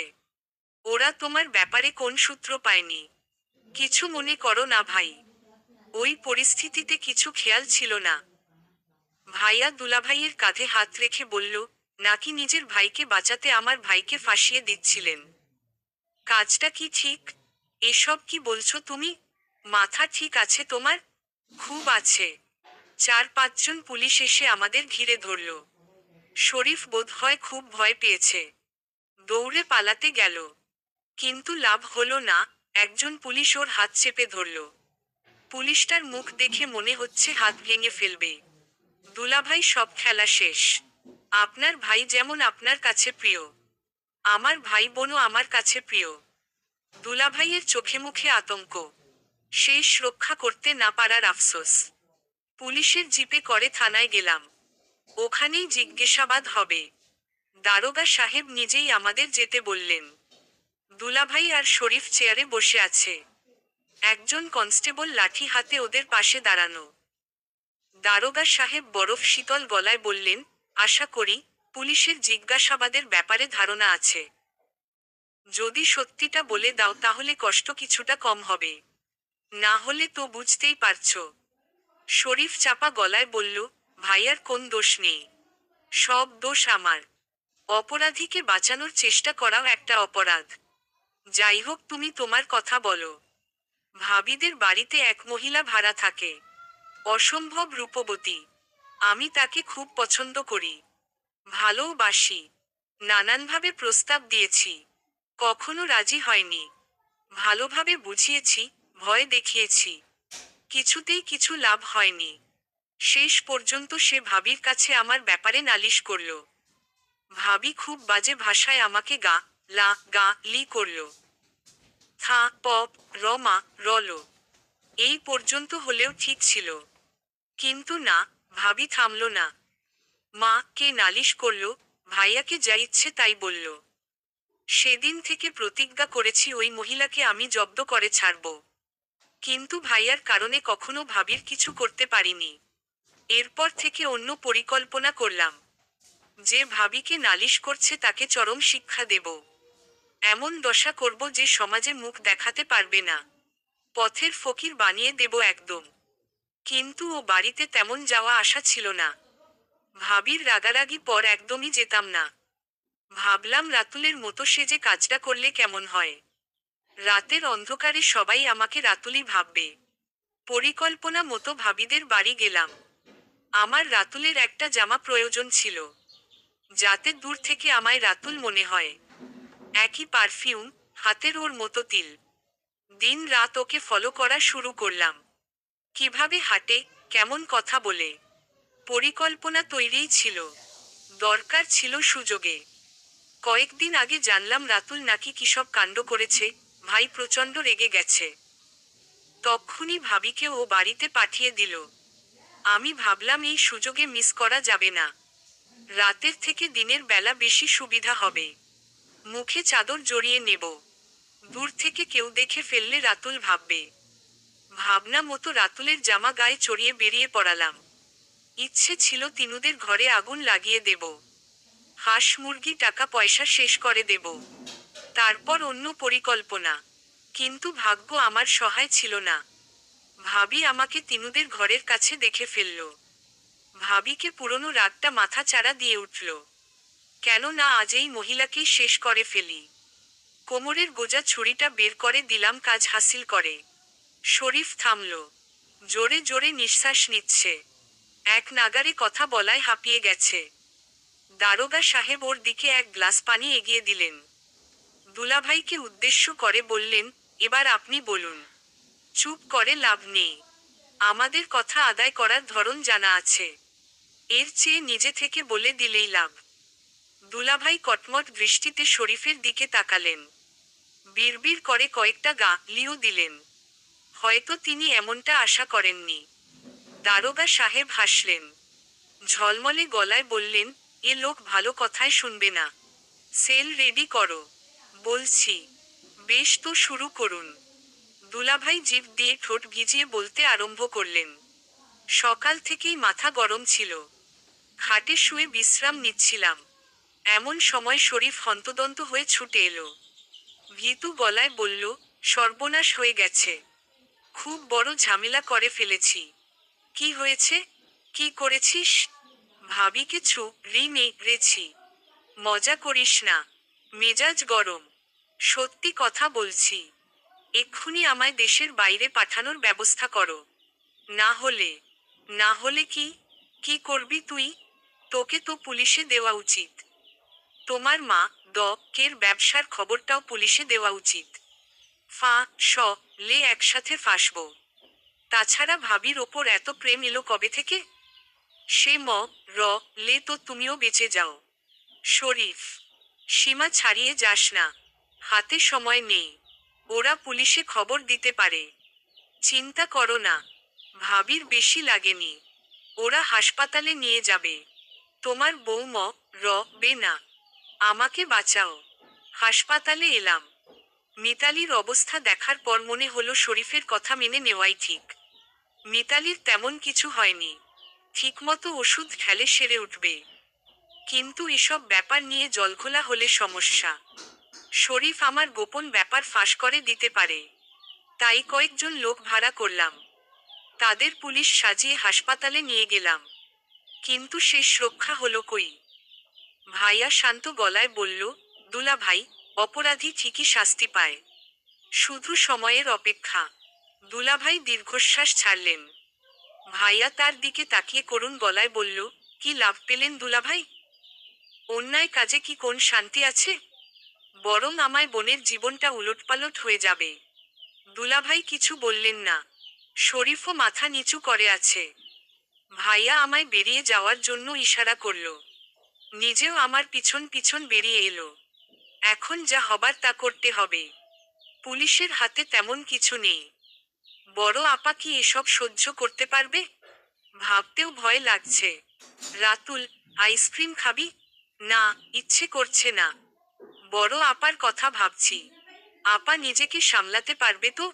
ওরা তোমার ব্যাপারে কোন সূত্র পায়নি। কিছু মনে করো না ভাই। ওই পরিস্থিতিতে কিছু খেয়াল ছিল না। ভাইয়া দুলাভাইয়ের কাঁধে হাত রেখে বলল, নাকি নিজের ভাইকে বাঁচাতে আমার ভাইকে ফাঁসিয়ে দিচ্ছিলেন? কাজটা কি ঠিক? এসব কি বলছো তুমি? মাথা ঠিক আছে তোমার? খুব আছে। 4-5 জন পুলিশ এসে আমাদের ঘিরে ধরল। শরীফ বোধহয় খুব ভয় পেয়েছে। দৌড়ে পালাতে গেল। কিন্তু লাভ হলো না। একজন পুলিশ ওর হাত চেপে ধরল। পুলিশটার মুখ দেখে মনে হচ্ছে হাত ভেঙে ফেলবে। দুলাভাই, সব খেলা শেষ। আপনার ভাই যেমন আপনার কাছে প্রিয়, আমার ভাই বোনও আমার কাছে প্রিয়। দুলাভাইয়ের চোখে মুখে আতঙ্ক। শেষ রক্ষা করতে না পারার আফসোস। পুলিশের জিপে করে থানায় গেলাম। ওখানেই জিজ্ঞাসাবাদ হবে। দারোগা সাহেব নিজেই আমাদের যেতে বললেন। দুলাভাই আর শরীফ চেয়ারে বসে আছে। একজন কনস্টেবল লাঠি হাতে ওদের পাশে দাঁড়ানো। দারোগা সাহেব বরফ শীতল গলায় বললেন, আশা করি, পুলিশের জিজ্ঞাসাবাদের ব্যাপারে ধারণা আছে। যদি সত্যিটা বলে দাও তাহলে কষ্ট কিছুটা কম হবে। না হলে তো বুঝতেই পারছো। শরীফ চাপা গলায় বলল, ভাইয়ার কোন দোষ নেই। সব দোষ আমার। অপরাধীকে বাঁচানোর চেষ্টা করাও একটা অপরাধ। যাই হোক, তুমি তোমার কথা বলো। ভাবিদের বাড়িতে এক মহিলা ভাড়া থাকে। অসম্ভব রূপবতী। আমি তাকে খুব পছন্দ করি, ভালোবাসি। নানানভাবে প্রস্তাব দিয়েছি, কখনো রাজি হয়নি। ভালোভাবে বুঝিয়েছি, ভয় দেখিয়েছি, কিছুতেই কিছু লাভ হয়নি। শেষ পর্যন্ত সে ভাবির কাছে আমার ব্যাপারে নালিশ করল। ভাবি খুব বাজে ভাষায় আমাকে গা লি করল। থা পপ রমা রল। এই পর্যন্ত হলেও ঠিক ছিল। কিন্তু না, ভাবি থামল না। মা কে নালিশ করল, ভাইয়াকে যা ইচ্ছে তাই বলল। সেদিন থেকে প্রতিজ্ঞা করেছি ওই মহিলাকে আমি জব্দ করে ছাড়ব। কিন্তু ভাইয়ার কারণে কখনো ভাবির কিছু করতে পারিনি। এরপর থেকে অন্য পরিকল্পনা করলাম। যে ভাবিকে নালিশ করছে তাকে চরম শিক্ষা দেব। এমন দশা করব যে সমাজে মুখ দেখাতে পারবে না। পথের ফকির বানিয়ে দেব একদম। কিন্তু ও বাড়িতে তেমন যাওয়া আসা ছিল না। ভাবির রাগারাগি পর একদমই যেতাম না। ভাবলাম রাতুলের মতো সে যে কাজটা করলে কেমন হয়। রাতের অন্ধকারে সবাই আমাকে রাতুলই ভাববে। পরিকল্পনা মতো ভাবিদের বাড়ি গেলাম। আমার রাতুলের একটা জামা প্রয়োজন ছিল, যাতে দূর থেকে আমায় রাতুল মনে হয়। একই পারফিউম, হাতের ওর মতো তিল। দিন রাত ওকে ফলো করা শুরু করলাম। কিভাবে হাঁটে, কেমন কথা বলে। পরিকল্পনা তৈরিই ছিল, দরকার ছিল সুযোগে। কয়েকদিন আগে জানলাম রাতুল নাকি কিসব কাণ্ড করেছে, ভাই প্রচণ্ড রেগে গেছে। তক্ষুনি ভাবিকে ও বাড়িতে পাঠিয়ে দিল। আমি ভাবলাম এই সুযোগে মিস করা যাবে না। রাতের থেকে দিনের বেলা বেশি সুবিধা হবে। মুখে চাদর জড়িয়ে নেব। দূর থেকে কেউ দেখে ফেললে রাতুল ভাববে। ভাবনা মতো রাতুলের জামা গায়ে চড়িয়ে বেরিয়ে পড়ালাম। ইচ্ছে ছিল তিনুদের ঘরে আগুন লাগিয়ে দেব। হাঁস মুরগি টাকা পয়সা শেষ করে দেব। তারপর অন্য পরিকল্পনা। কিন্তু ভাগ্য আমার সহায় ছিল না। ভাবি আমাকে তিনুদের ঘরের কাছে দেখে ফেলল। ভাবিকে পুরনো রাগটা মাথা চাড়া দিয়ে উঠল। কেন না আজ এই মহিলাকেই শেষ করে ফেলি। কোমরের গোজা ছুরিটা বের করে দিলাম কাজ হাসিল করে। শরীফ থামল। জোরে জোরে নিঃশ্বাস নিচ্ছে। এক নাগারে কথা বলায় হাঁপিয়ে গেছে। দারোগা সাহেব ওর দিকে এক গ্লাস পানি এগিয়ে দিলেন। দুলাভাইকে উদ্দেশ্য করে বললেন, এবার আপনি বলুন। চুপ করে লাভ নেই। আমাদের কথা আদায় করার ধরন জানা আছে। এর চেয়ে নিজে থেকে বলে দিলেই লাভ। দুলাভাই কটমট দৃষ্টিতে শরীফের দিকে তাকালেন। বিড়বিড় করে কয়েকটা লিও দিলেন। হয়তো তিনি এমনটা আশা করেননি। দারোগা সাহেব হাসলেন। ঝলমলে গলায় বললেন, এ লোক ভালো কথায় শুনবে না। সেল রেডি করো বলছি। বেশ তো শুরু করুন। দুলাভাই জিভ দিয়ে ঠোঁট ভিজিয়ে বলতে আরম্ভ করলেন। সকাল থেকেই মাথা গরম ছিল। খাটে শুয়ে বিশ্রাম নিচ্ছিলাম। এমন সময় শরীফ হন্তদন্ত হয়ে ছুটে এলো। ভীতু গলায় বলল, সর্বনাশ হয়ে গেছে। খুব বড় ঝামেলা করে ফেলেছি। কি হয়েছে? কি করেছিস? ভাবিকে রেছি। মজা করিস না। মেজাজ গরম। সত্যি কথা বলছি। এক্ষুনি আমায় দেশের বাইরে পাঠানোর ব্যবস্থা করো। না হলে। না হলে কি? কি করবি তুই? তোকে তো পুলিশে দেওয়া উচিত। তোমার মা কের ব্যবসার খবরটাও পুলিশে দেওয়া উচিত। ফা স লে একসাথে ফাঁসবো। তাছাড়া ভাবির ওপর এত প্রেম এলো কবে থেকে? সে র লে তো তুমিও বেঁচে যাও। শরীফ, সীমা ছাড়িয়ে যাস না। হাতে সময় নেই। ওরা পুলিশে খবর দিতে পারে। চিন্তা করো না। ভাবির বেশি লাগেনি। ওরা হাসপাতালে নিয়ে যাবে। তোমার বউ বে না। আমাকে বাঁচাও। হাসপাতালে এলাম। মিতালির অবস্থা দেখার পর মনে হলো শরীফের কথা মেনে নেওয়াই ঠিক। মিতালির তেমন কিছু হয়নি। ঠিকমতো ওষুধ খেলে সেরে উঠবে। কিন্তু এসব ব্যাপার নিয়ে জলঘোলা হলে সমস্যা। শরীফ আমার গোপন ব্যাপার ফাঁস করে দিতে পারে। তাই কয়েকজন লোক ভাড়া করলাম। তাদের পুলিশ সাজিয়ে হাসপাতালে নিয়ে গেলাম। কিন্তু শেষ রক্ষা হলো কই? ভাইয়া শান্ত গলায় বলল, দুলা ভাই, অপরাধী ঠিকই শাস্তি পায়। শুধু সময়ের অপেক্ষা। দুলাভাই দীর্ঘশ্বাস ছাড়লেন। ভাইয়া তার দিকে তাকিয়ে করুণ গলায় বলল, কি লাভ পেলেন দুলাভাই? অন্যায় কাজে কি কোন শান্তি আছে? বরং আমায় বোনের জীবনটা উলটপালট হয়ে যাবে। দুলাভাই কিছু বললেন না। শরীফও মাথা নিচু করে আছে। ভাইয়া আমায় বেরিয়ে যাওয়ার জন্য ইশারা করল। নিজেও আমার পিছন পিছন বেরিয়ে এলো। এখন যা হবার তা করতে হবে। পুলিশের হাতে তেমন কিছু নেই। বড় আপা কি এসব সহ্য করতে পারবে? ভাবতেও ভয় লাগছে। রাতুল, আইসক্রিম খাবি? না, ইচ্ছে করছে না। বড় আপার কথা ভাবছি। আপা নিজেকে সামলাতে পারবে তো?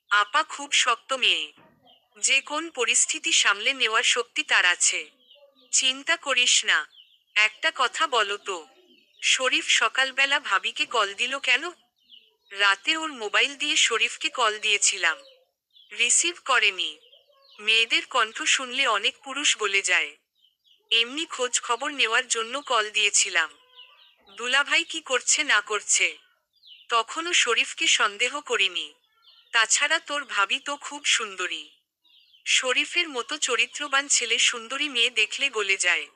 আপা খুব শক্ত মেয়ে। যে কোন পরিস্থিতি সামলে নেওয়ার শক্তি তার আছে। চিন্তা করিস না। একটা কথা বলো তো, শরীফ সকালবেলা ভাবিকে কল দিল কেন? রাতে ওর মোবাইল দিয়ে শরীফকে কল দিয়েছিলাম। রিসিভ করেনি। মেয়েদের কণ্ঠ শুনলে অনেক পুরুষ বলে যায়। এমনি খোঁজ খবর নেওয়ার জন্য কল দিয়েছিলাম। দুলাভাই কি করছে না করছে। তখনও শরীফকে সন্দেহ করিনি। তাছাড়া তোর ভাবি তো খুব সুন্দরী। শরীফের মতো চরিত্রবান ছেলে সুন্দরী মেয়ে দেখলে গলে যায়।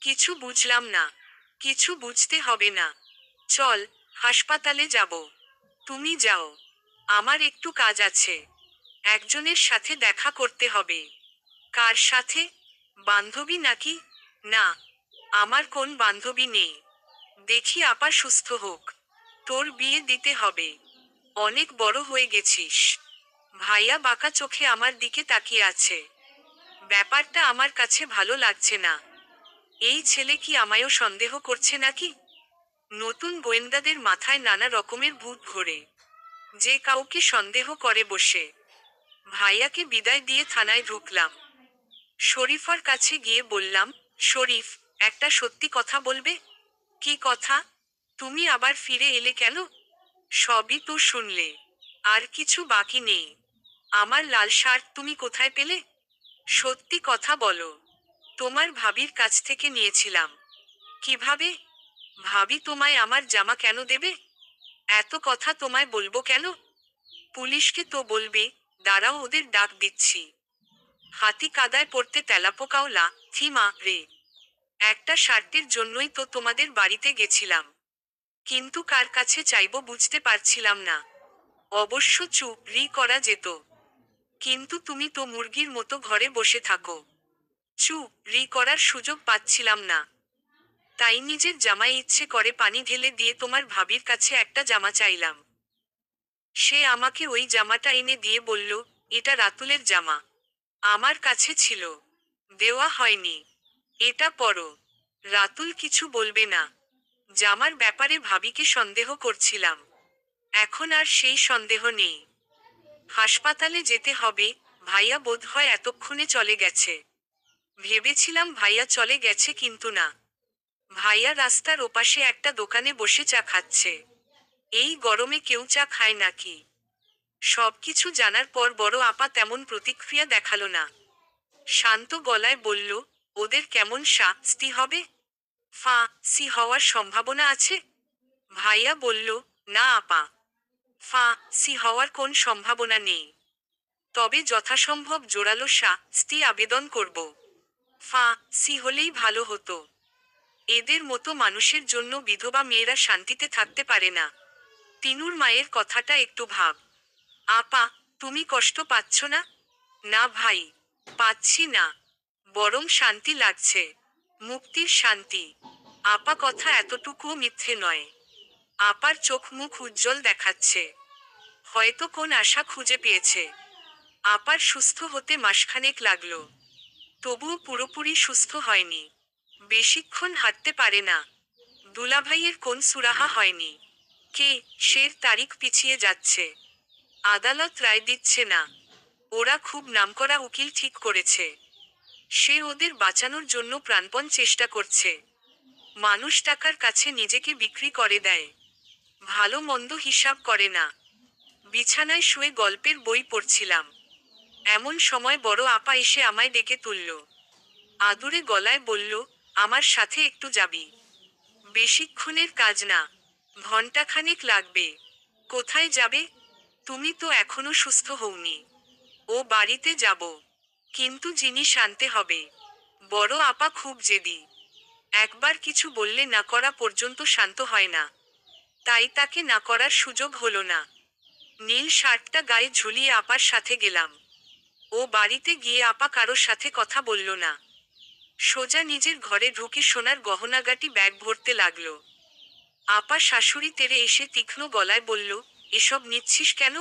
কিছু বুঝলাম না। কিছু বুঝতে হবে না। চল, হাসপাতালে যাব। তুমি যাও। আমার একটু কাজ আছে। একজনের সাথে দেখা করতে হবে। কার সাথে? বান্ধবী নাকি? না, আমার কোন বান্ধবী নেই। দেখি আপা সুস্থ হোক। তোর বিয়ে দিতে হবে। অনেক বড় হয়ে গেছিস। ভাইয়া বাঁকা চোখে আমার দিকে তাকিয়ে আছে। ব্যাপারটা আমার কাছে ভালো লাগছে না। এই ছেলে কি আমায়ও সন্দেহ করছে নাকি? নতুন গোয়েন্দাদের মাথায় নানা রকমের ভূত ঘোরে। যে কাউকে সন্দেহ করে বসে। ভাইয়াকে বিদায় দিয়ে থানায় ঢুকলাম। শরীফার কাছে গিয়ে বললাম, শরীফ, একটা সত্যি কথা বলবে? কি কথা? তুমি আবার ফিরে এলে কেন? সবই তো শুনলে। আর কিছু বাকি নেই। আমার লাল শার্ট তুমি কোথায় পেলে? সত্যি কথা বলো। তোমার ভাবির কাছ থেকে নিয়েছিলাম। কিভাবে? ভাবি তোমায় আমার জামা কেন দেবে? এত কথা তোমায় বলবো কেন? পুলিশকে তো বলবে। দাঁড়াও, ওদের ডাক দিচ্ছি। হাতি কাদায় পড়তে তেলাপোকাও থিমা রে। একটা শার্টের জন্যই তো তোমাদের বাড়িতে গেছিলাম। কিন্তু কার কাছে চাইবো বুঝতে পারছিলাম না। অবশ্য চুরি করা যেত। কিন্তু তুমি তো মুরগির মতো ঘরে বসে থাকো। চুরি করার সুযোগ পাচ্ছিলাম না। তাই নিজের জামায় ইচ্ছে করে পানি ঢেলে দিয়ে তোমার ভাবির কাছে একটা জামা চাইলাম। সে আমাকে ওই জামাটা এনে দিয়ে বলল, এটা রাতুলের জামা। আমার কাছে ছিল। দেওয়া হয়নি। এটা পরো। রাতুল কিছু বলবে না। জামার ব্যাপারে ভাবিকে সন্দেহ করছিলাম। এখন আর সেই সন্দেহ নেই। হাসপাতালে যেতে হবে। ভাইয়া বোধহয় এতক্ষণে চলে গেছে। ভেবেছিলাম ভাইয়া চলে গেছে, কিন্তু না। ভাইয়া রাস্তার ওপাশে একটা দোকানে বসে চা খাচ্ছে। এই গরমে কেউ চা খায় নাকি? সবকিছু জানার পর বড় আপা তেমন প্রতিক্রিয়া দেখালো না। শান্ত গলায় বলল, ওদের কেমন শাস্তি হবে? ফাঁসি হওয়ার সম্ভাবনা আছে? ভাইয়া বলল, না আপা, ফাঁসি হওয়ার কোন সম্ভাবনা নেই। তবে যথাসম্ভব জোরালো শাস্তি আবেদন করব। ফাঁসি হলেই ভালো হতো। এদের মতো মানুষের জন্য বিধবা মেয়েরা শান্তিতে থাকতে পারে না। তিনুর মায়ের কথাটা একটু ভাব। আপা, তুমি কষ্ট পাচ্ছ না? না ভাই, পাচ্ছি না। বরং শান্তি লাগছে। মুক্তির শান্তি। আপা কথা এতটুকুও মিথ্যে নয়। আপার চোখ মুখ উজ্জ্বল দেখাচ্ছে। হয়তো কোন আশা খুঁজে পেয়েছে। আপার সুস্থ হতে মাসখানেক লাগলো। তবুও পুরোপুরি সুস্থ হয়নি। বেশিক্ষণ হাঁটতে পারে না। দুলাভাইয়ের কোন সুরাহা হয়নি। সের তারিখ পিছিয়ে যাচ্ছে। আদালত রায় দিচ্ছে না। ওরা খুব নামকরা উকিল ঠিক করেছে। সে ওদের বাঁচানোর জন্য প্রাণপণ চেষ্টা করছে। মানুষ টাকার কাছে নিজেকে বিক্রি করে দেয়। ভালো মন্দ হিসাব করে না। বিছানায় শুয়ে গল্পের বই পড়ছিলাম। এমন সময় বড় আপা এসে আমায় ডেকে তুলল। আদুরে গলায় বলল, আমার সাথে একটু যাবি? বেশিক্ষণের কাজ না। ঘণ্টাখানেক লাগবে। কোথায় যাবে? তুমি তো এখনো সুস্থ হওনি। ও বাড়িতে যাব। কিন্তু জিনিস আনতে হবে। বড় আপা খুব জেদি। একবার কিছু বললে না করা পর্যন্ত শান্ত হয় না। তাই তাকে না করার সুযোগ হলো না। নীল শার্টটা গায়ে ঝুলিয়ে আপার সাথে গেলাম। ও বাড়িতে গিয়ে আপা কারোর সাথে কথা বলল না। সোজা নিজের ঘরে ঢুকে সোনার গহনাগাটি ব্যাগ ভরতে লাগলো। আপা শাশুড়ি তেড়ে এসে তীক্ষ্ণ গলায় বলল, এসব নিচ্ছিস কেন?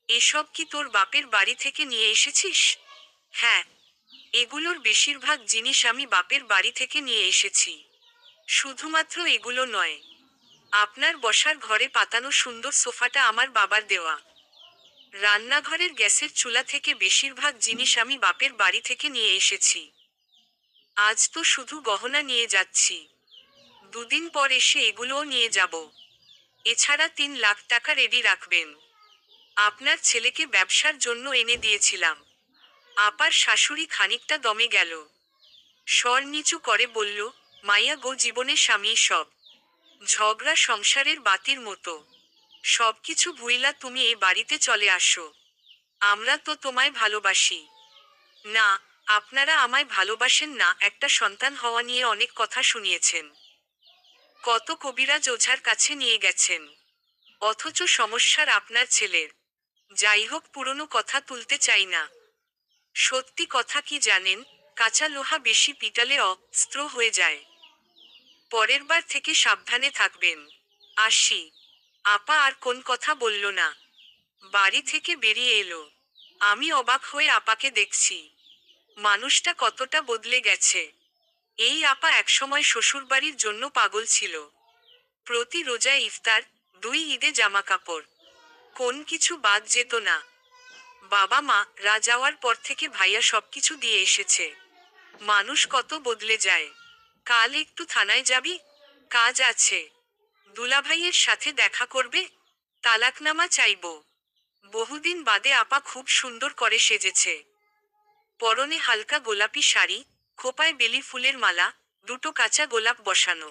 এসব কি তোর বাপের বাড়ি থেকে নিয়ে এসেছিস? হ্যাঁ, এগুলোর বেশিরভাগ জিনিস আমি বাপের বাড়ি থেকে নিয়ে এসেছি। শুধুমাত্র এগুলো নয়, আপনার বসার ঘরে পাতানো সুন্দর সোফাটা আমার বাবার দেওয়া। রান্নাঘরের গ্যাসের চুলা থেকে বেশিরভাগ জিনিস আমি বাপের বাড়ি থেকে নিয়ে এসেছি। আজ তো শুধু গহনা নিয়ে যাচ্ছি, দুদিন পর এসে এগুলোও নিয়ে যাব। এছাড়া 3 লাখ টাকা রেডি রাখবেন। আপনার ছেলেকে ব্যবসার জন্য এনে দিয়েছিলাম। আপার শাশুড়ি খানিকটা দমে গেল। স্বর নিচু করে বলল, মাইয়া গো, জীবনে স্বামী সব। ঝগড়া সংসারের বাতির মতো। সবকিছু ভুইলা তুমি এ বাড়িতে চলে আসো। আমরা তো তোমায় ভালোবাসি। না, আপনারা আমায় ভালোবাসেন না। একটা সন্তান হওয়া নিয়ে অনেক কথা শুনিয়েছেন। কত কবিরাজ ওঝার কাছে নিয়ে গেছেন। অথচ সমস্যার আপনার ছেলের। যাই হোক, পুরনো কথা তুলতে চাই না। সত্যি কথা কি জানেন, কাঁচা লোহা বেশি পিটালে অস্ত্র হয়ে যায়। পরের বার থেকে সাবধানে থাকবেন। আসি। আপা আর কোন কথা বলল না। বাড়ি থেকে বেরিয়ে এলো। আমি অবাক হয়ে আপাকে দেখছি। মানুষটা কতটা বদলে গেছে। এই আপা একসময় শ্বশুরবাড়ির জন্য পাগল ছিল। প্রতি রোজায় ইফতার, 2 ঈদে জামা কাপড়, কোন কিছু বাদ যেত না। বাবা মা রা যাওয়ার পর থেকে ভাইয়া সবকিছু দিয়ে এসেছে। মানুষ কত বদলে যায়। কাল একটু থানায় যাবি? কাজ আছে। দুলাভাইয়ের সাথে দেখা করবে? তালাকনামা চাইব। বহুদিন বাদে আপা খুব সুন্দর করে সেজেছে। পরনে হালকা গোলাপি শাড়ি, খোপায় বেলি ফুলের মালা, 2টো কাঁচা গোলাপ বসানো।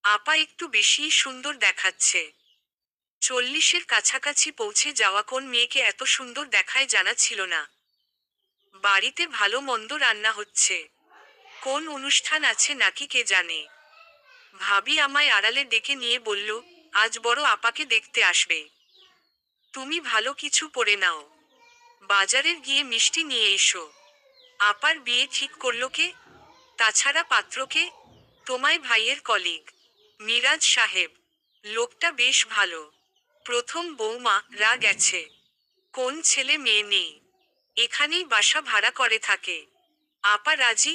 আপা একটু বেশিই সুন্দর দেখাচ্ছে। 40-এর কাছাকাছি পৌঁছে যাওয়া কোন মেয়েকে এত সুন্দর দেখায় জানা ছিল না। বাড়িতে ভালো মন্দ রান্না হচ্ছে। কোন অনুষ্ঠান আছে নাকি কে জানে। ভাবি আমায় আড়ালে ডেকে নিয়ে বলল, আজ বড় আপাকে দেখতে আসবে। তুমি ভালো কিছু পরে নাও। বাজারের গিয়ে মিষ্টি নিয়ে এসো। আপার বিয়ে ঠিক করলো কে? তাছাড়া পাত্রকে? তোমায় ভাইয়ের কলিগ, মিরাজ সাহেব। লোকটা বেশ ভালো। প্রথম বৌমা রা গেছে। কোন ছেলে মেয়ে নেই। এখানেই বাসা ভাড়া করে থাকে। আপা রাজি?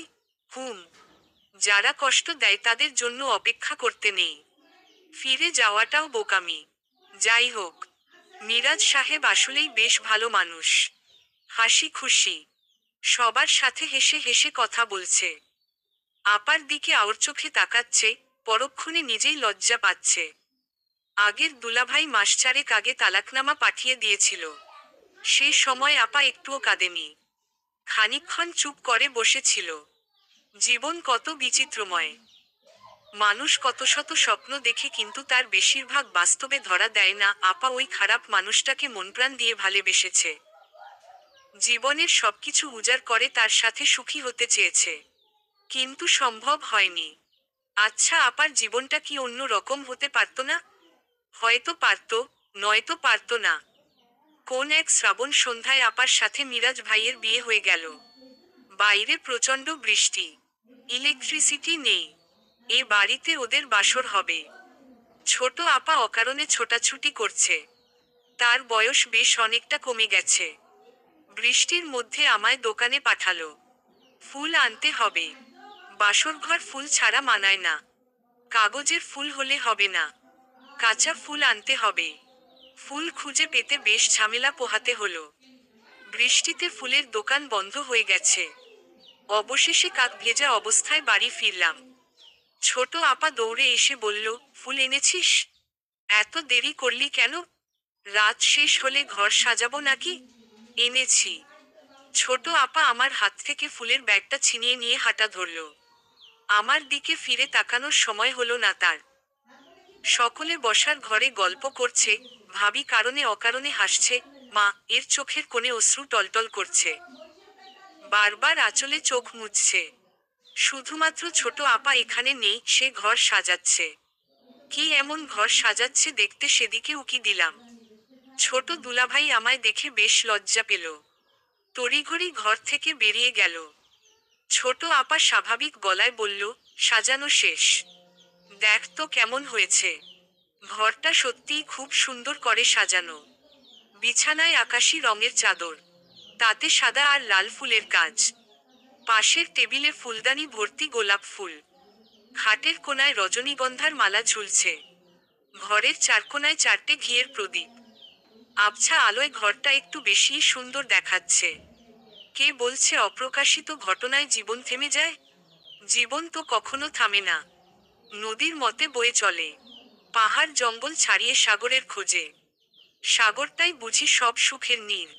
হুম। যারা কষ্ট দেয় তাদের জন্য অপেক্ষা করতে নেই। ফিরে যাওয়াটাও বোকামি। যাই হোক, মিরাজ সাহেব আসলেই বেশ ভালো মানুষ। হাসি খুশি। সবার সাথে হেসে হেসে কথা বলছে। আপার দিকে আওরচোখে তাকাচ্ছে, পরক্ষণে নিজেই লজ্জা পাচ্ছে। আগের দুলাভাই মাস 4 আগে তালাকনামা পাঠিয়ে দিয়েছিল। সে সময় আপা একটুও কাঁদেনি। খানিকক্ষণ চুপ করে বসেছিল। জীবন কত বিচিত্রময়। মানুষ কত শত স্বপ্ন দেখে কিন্তু তার বেশিরভাগ বাস্তবে ধরা দেয় না। আপা ওই খারাপ মানুষটাকে মনপ্রাণ দিয়ে ভালোবেসেছে। জীবনের সবকিছু উজাড় করে তার সাথে সুখী হতে চেয়েছে। কিন্তু সম্ভব হয়নি। আচ্ছা, আপার জীবনটা কি অন্য রকম হতে পারত না? হয়তো পারত, নয়তো পারত না। কোন এক শ্রাবণ সন্ধ্যায় আপার সাথে মিরাজ ভাইয়ের বিয়ে হয়ে গেল। বাইরে প্রচণ্ড বৃষ্টি। ইলেকট্রিসিটি নেই। এ বাড়িতে ওদের বাসর হবে। ছোট আপা অকারণে ছোটাছুটি করছে। তার বয়স বেশ অনেকটা কমে গেছে। বৃষ্টির মধ্যে আমায় দোকানে পাঠালো। ফুল আনতে হবে। বাসরঘর ফুল ছাড়া মানায় না। কাগজের ফুল হলে হবে না, কাঁচা ফুল আনতে হবে। ফুল খুঁজে পেতে বেশ ঝামেলা পোহাতে হলো। বৃষ্টিতে ফুলের দোকান বন্ধ হয়ে গেছে। অবশেষে কাক ভেজা অবস্থায় বাড়ি ফিরলাম। ছোট আপা দৌড়ে এসে বলল, ফুল এনেছিস? এত দেরি করলি কেন? রাত শেষ হলে ঘর সাজাবো নাকি? এনেছি। ছোট আপা আমার হাত থেকে ফুলের ব্যাগটা ছিনিয়ে নিয়ে হাঁটা ধরল। আমার দিকে ফিরে তাকানোর সময় হলো না তার। সকলে বসার ঘরে গল্প করছে। ভাবি কারণে অকারণে হাসছে। মা, এর চোখের কোণে অশ্রু টলটল করছে। বারবার আঁচলে চোখ মুছছে। শুধুমাত্র ছোট আপা এখানে নেই, সে ঘর সাজাচ্ছে। কি এমন ঘর সাজাচ্ছে দেখতে সেদিকে উকি দিলাম। ছোট দুলাভাই আমায় দেখে বেশ লজ্জা পেল। তড়িঘড়ি ঘর থেকে বেরিয়ে গেল। ছোট আপা স্বাভাবিক গলায় বলল, সাজানো শেষ। দেখ তো কেমন হয়েছে। ঘরটা সত্যিই খুব সুন্দর করে সাজানো। বিছানায় আকাশি রঙের চাদর, তাতে সাদা আর লাল ফুলের কাজ। পাশের টেবিলে ফুলদানি ভর্তি গোলাপ ফুল। খাটের কোনায় রজনীগন্ধার মালা ঝুলছে। ঘরের চারকোনায় 4টে ঘিয়ের প্রদীপ। আবছা আলোয় ঘরটা একটু বেশিই সুন্দর দেখাচ্ছে। কে বলছে অপ্রকাশিত ঘটনায় জীবন থেমে যায়? জীবন তো কখনো থামে না। নদীর মতে বয়ে চলে। পাহাড় জঙ্গল ছাড়িয়ে সাগরের খোঁজে। সাগরটাই বুঝি সব সুখের নীড়।